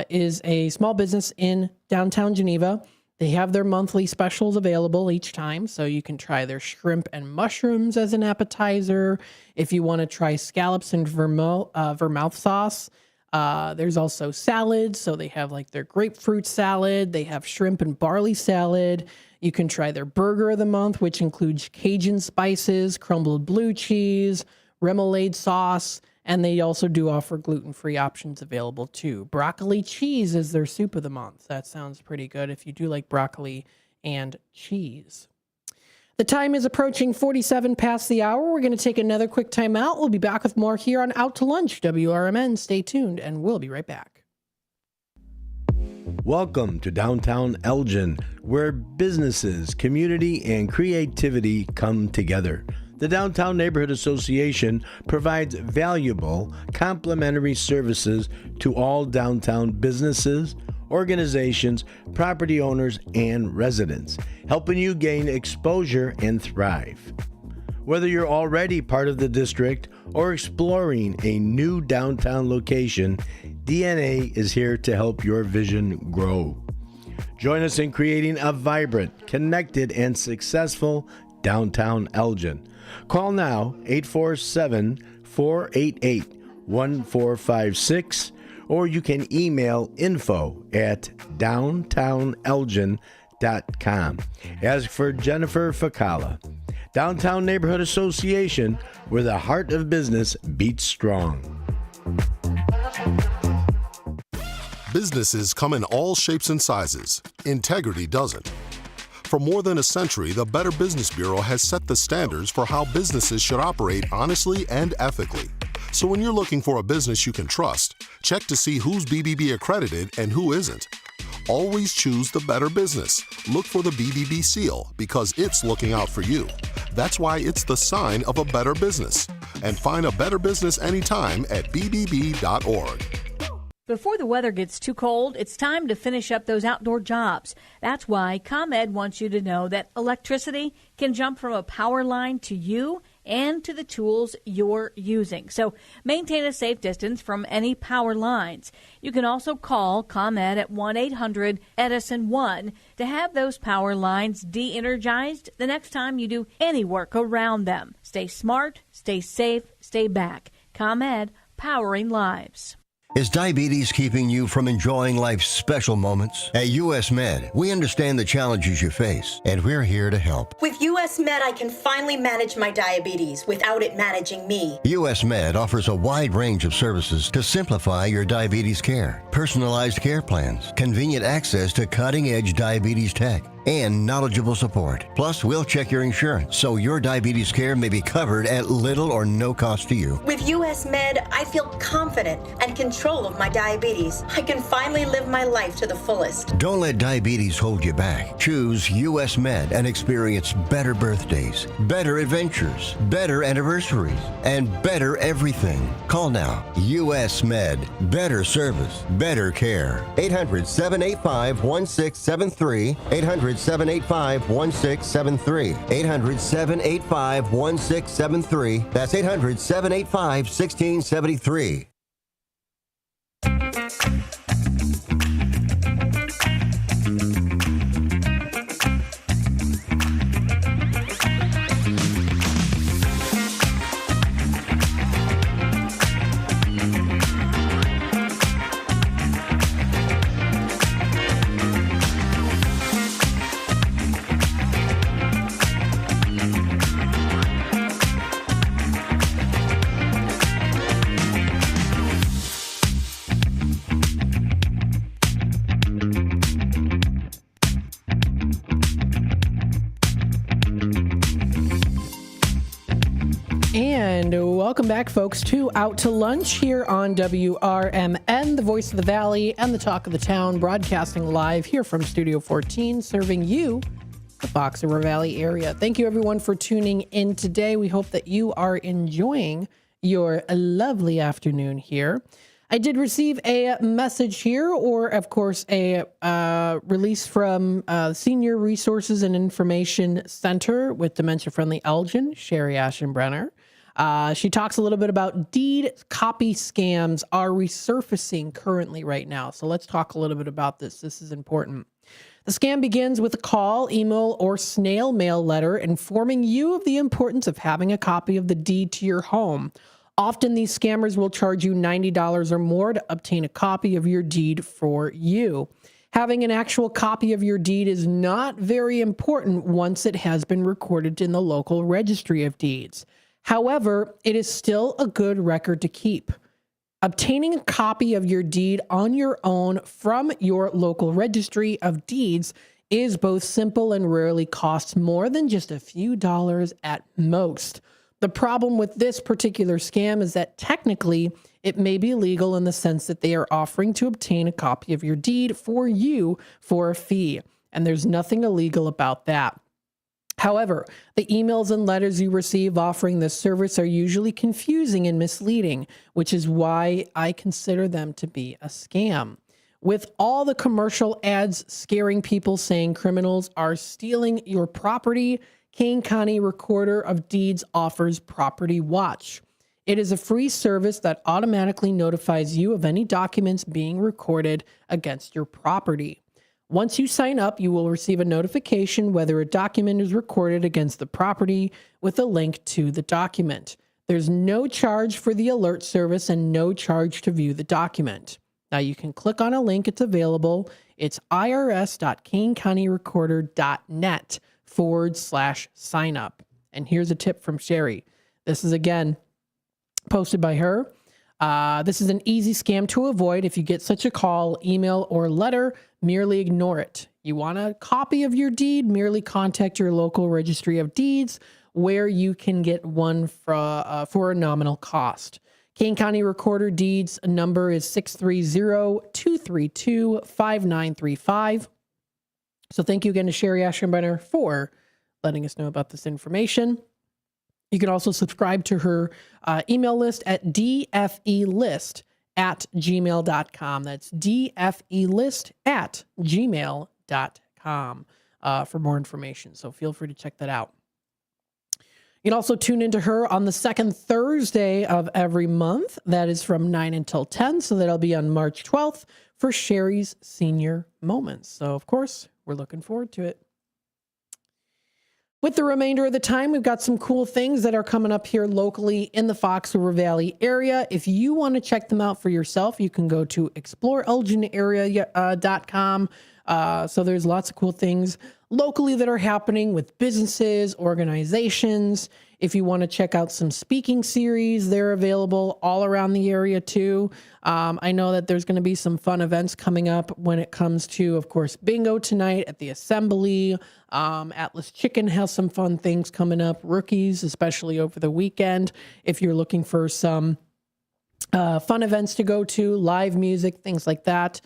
is a small business in downtown Geneva. They have their monthly specials available each time, so you can try their shrimp and mushrooms as an appetizer. If you want to try scallops and vermouth sauce, there's also salads. So they have like their grapefruit salad. They have shrimp and barley salad. You can try their burger of the month, which includes Cajun spices, crumbled blue cheese, remoulade sauce, and they also do offer gluten-free options available too. Broccoli cheese is their soup of the month. That sounds pretty good if you do like broccoli and cheese. The time is approaching 47 past the hour. We're going to take another quick time out. We'll be back with more here on Out to Lunch, WRMN. Stay tuned, and we'll be right back. Welcome to downtown Elgin, where businesses, community, and creativity come together. The Downtown Neighborhood Association provides valuable, complimentary services to all downtown businesses, organizations, property owners, and residents, helping you gain exposure and thrive. Whether you're already part of the district or exploring a new downtown location, DNA is here to help your vision grow. Join us in creating a vibrant, connected, and successful downtown Elgin. Call now 847-488-1456, or you can email info@downtownelgin.com. Ask for Jennifer Facala. Downtown Neighborhood Association, where the heart of business beats strong. Businesses come in all shapes and sizes. Integrity doesn't. For more than a century, the Better Business Bureau has set the standards for how businesses should operate honestly and ethically. So when you're looking for a business you can trust, check to see who's BBB accredited and who isn't. Always choose the better business. Look for the BBB seal because it's looking out for you. That's why it's the sign of a better business. And find a better business anytime at bbb.org. Before the weather gets too cold, it's time to finish up those outdoor jobs. That's why ComEd wants you to know that electricity can jump from a power line to you and to the tools you're using. So maintain a safe distance from any power lines. You can also call ComEd at 1-800-EDISON-1 to have those power lines de-energized the next time you do any work around them. Stay smart, stay safe, stay back. ComEd, powering lives. Is diabetes keeping you from enjoying life's special moments? At US Med, we understand the challenges you face, and we're here to help. With US Med, I can finally manage my diabetes without it managing me. US Med offers a wide range of services to simplify your diabetes care. Personalized care plans, convenient access to cutting-edge diabetes tech, and knowledgeable support. Plus, we'll check your insurance so your diabetes care may be covered at little or no cost to you. With US Med, I feel confident and control of my diabetes. I can finally live my life to the fullest. Don't let diabetes hold you back. Choose US Med and experience better birthdays, better adventures, better anniversaries, and better everything. Call now. US Med. Better service, better care. 800-785-1673. 800-785-1673. 800-785-1673. That's 800-785-1673. And welcome back, folks, to Out to Lunch here on WRMN, the voice of the Valley and the talk of the town, broadcasting live here from Studio 14, serving you, the Fox River Valley area. Thank you, everyone, for tuning in today. We hope that you are enjoying your lovely afternoon here. I did receive a message here, or, of course, a release from Senior Resources and Information Center with Dementia Friendly Elgin, Sherry Aschenbrenner. She talks a little bit about deed copy scams are resurfacing currently right now. So let's talk a little bit about this. This is important. The scam begins with a call, email, or snail mail letter informing you of the importance of having a copy of the deed to your home. Often these scammers will charge you $90 or more to obtain a copy of your deed for you. Having an actual copy of your deed is not very important once it has been recorded in the local registry of deeds. However, it is still a good record to keep. Obtaining a copy of your deed on your own from your local registry of deeds is both simple and rarely costs more than just a few dollars at most. The problem with this particular scam is that technically it may be legal in the sense that they are offering to obtain a copy of your deed for you for a fee, and there's nothing illegal about that. However, the emails and letters you receive offering this service are usually confusing and misleading, which is why I consider them to be a scam. With all the commercial ads scaring people saying criminals are stealing your property, Kane County Recorder of Deeds offers Property Watch. It is a free service that automatically notifies you of any documents being recorded against your property. Once you sign up, you will receive a notification whether a document is recorded against the property with a link to the document. There's no charge for the alert service and no charge to view the document. Now you can click on a link, it's available. It's irs.kanecountyrecorder.net/sign up. And here's a tip from Sherry. This is again posted by her. This is an easy scam to avoid. If you get such a call, email, or letter, merely ignore it. You want a copy of your deed, merely contact your local registry of deeds where you can get one for a nominal cost. Kane County Recorder Deeds number is 630-232-5935. So thank you again to Sherry Aschenbrenner for letting us know about this information. You can also subscribe to her email list at dfelist@gmail.com. That's dfelist@gmail.com for more information. So feel free to check that out. You can also tune into her on the second Thursday of every month. That is from 9 until 10. So that'll be on March 12th for Sherry's Senior Moments. So, of course, we're looking forward to it. With the remainder of the time, we've got some cool things that are coming up here locally in the Fox River Valley area. If you want to check them out for yourself, you can go to exploreelginarea.com. So there's lots of cool things locally that are happening with businesses, organizations. If you want to check out some speaking series, they're available all around the area too. I know that there's going to be some fun events coming up when it comes to, of course, bingo tonight at the Assembly. Atlas Chicken has some fun things coming up. Rookies, especially over the weekend. If you're looking for some fun events to go to, live music, things like that,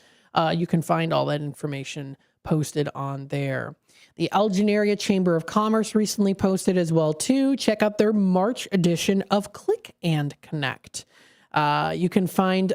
you can find all that information posted on there. The Elgin Area Chamber of Commerce recently posted as well too. Check out their March edition of Click and Connect. You can find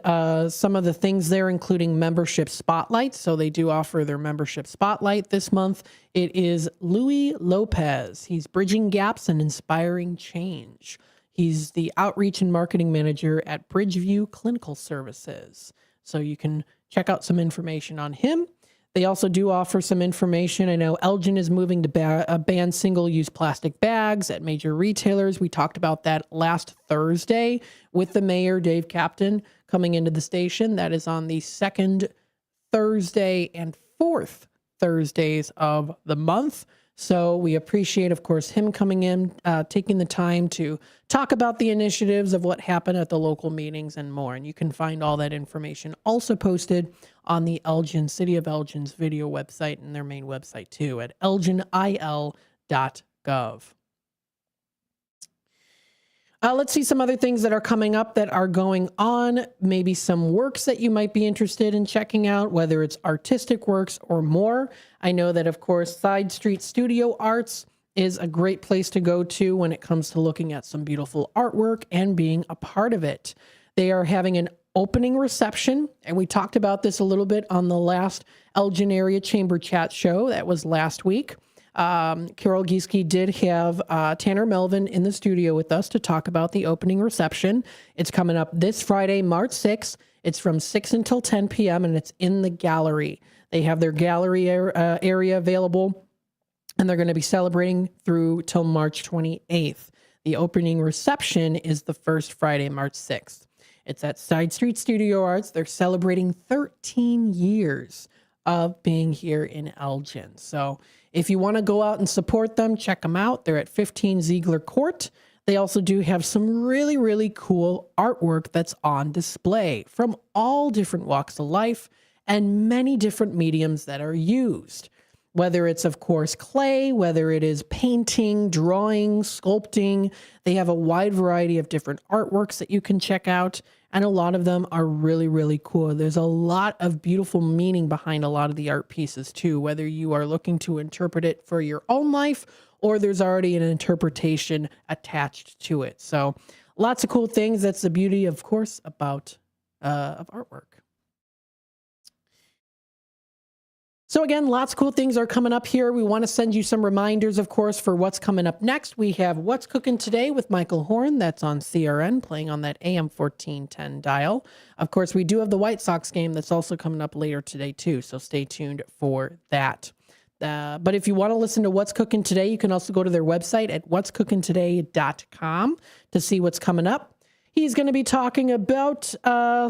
some of the things there, including membership spotlights. So they do offer their membership spotlight this month. It is Louis Lopez. He's bridging gaps and inspiring change. He's the outreach and marketing manager at Bridgeview Clinical Services. So you can check out some information on him. They also do offer some information. I know Elgin is moving to ban single-use plastic bags at major retailers. We talked about that last Thursday with the mayor, Dave Captain, coming into the station. That is on the second Thursday and fourth Thursdays of the month. So we appreciate, of course, him coming in, taking the time to talk about the initiatives of what happened at the local meetings and more. And you can find all that information also posted on the Elgin, City of Elgin's video website and their main website too at elginil.gov. Let's see some other things that are coming up that are going on, maybe some works that you might be interested in checking out, whether it's artistic works or more. I know that, of course, Side Street Studio Arts is a great place to go to when it comes to looking at some beautiful artwork and being a part of it. They are having an opening reception, and we talked about this a little bit on the last Elgin Area Chamber Chat show. That was last week. Carol Gieske did have Tanner Melvin in the studio with us to talk about the opening reception. It's coming up this Friday, March 6th. It's from 6 until 10 p.m. and it's in the gallery. They have their gallery area available, and they're going to be celebrating through till March 28th. The opening reception is the first Friday, March 6th. It's at Side Street Studio Arts. They're celebrating 13 years of being here in Elgin. So if you want to go out and support them, check them out. They're at 15 Ziegler Court. They also do have some really, really cool artwork that's on display from all different walks of life and many different mediums that are used. Whether it's, of course, clay, whether it is painting, drawing, sculpting, they have a wide variety of different artworks that you can check out, and a lot of them are really, really cool. There's a lot of beautiful meaning behind a lot of the art pieces, too, whether you are looking to interpret it for your own life or there's already an interpretation attached to it. So lots of cool things. That's the beauty, of course, about of artwork. So again, lots of cool things are coming up here. We want to send you some reminders, of course, for what's coming up next. We have What's Cooking Today with Michael Horn. That's on CRN, playing on that AM 1410 dial. Of course, we do have the White Sox game that's also coming up later today, too. So stay tuned for that. But if you want to listen to What's Cooking Today, you can also go to their website at what'scookingtoday.com to see what's coming up. He's going to be talking about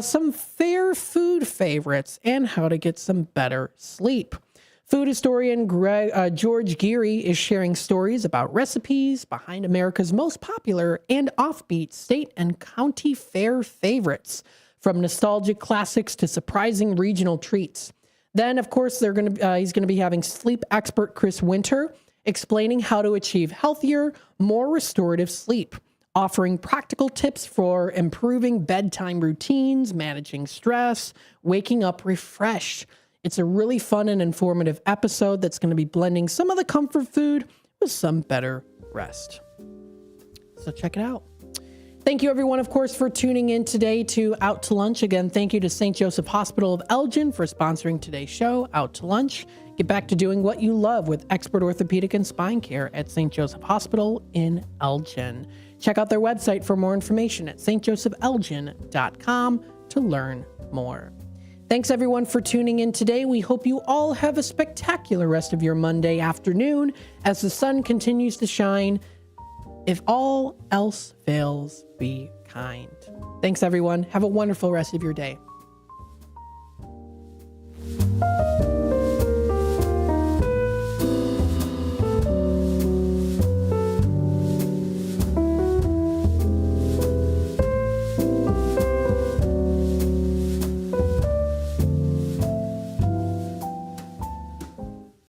some fair food favorites and how to get some better sleep. Food historian George Geary is sharing stories about recipes behind America's most popular and offbeat state and county fair favorites, from nostalgic classics to surprising regional treats. Then, of course, he's going to be having sleep expert Chris Winter explaining how to achieve healthier, more restorative sleep, offering practical tips for improving bedtime routines, managing stress, waking up refreshed. It's a really fun and informative episode that's going to be blending some of the comfort food with some better rest. So check it out. Thank you, everyone, of course, for tuning in today to Out to Lunch. Again, thank you to St. Joseph Hospital of Elgin for sponsoring today's show, Out to Lunch. Get back to doing what you love with expert orthopedic and spine care at St. Joseph Hospital in Elgin. Check out their website for more information at stjosephелgin.com to learn more. Thank Thanks everyone for tuning in today. We hope you all have a spectacular rest of your Monday afternoon as the sun continues to shine. If all else fails, be kind. Thanks everyone. Have a wonderful rest of your day.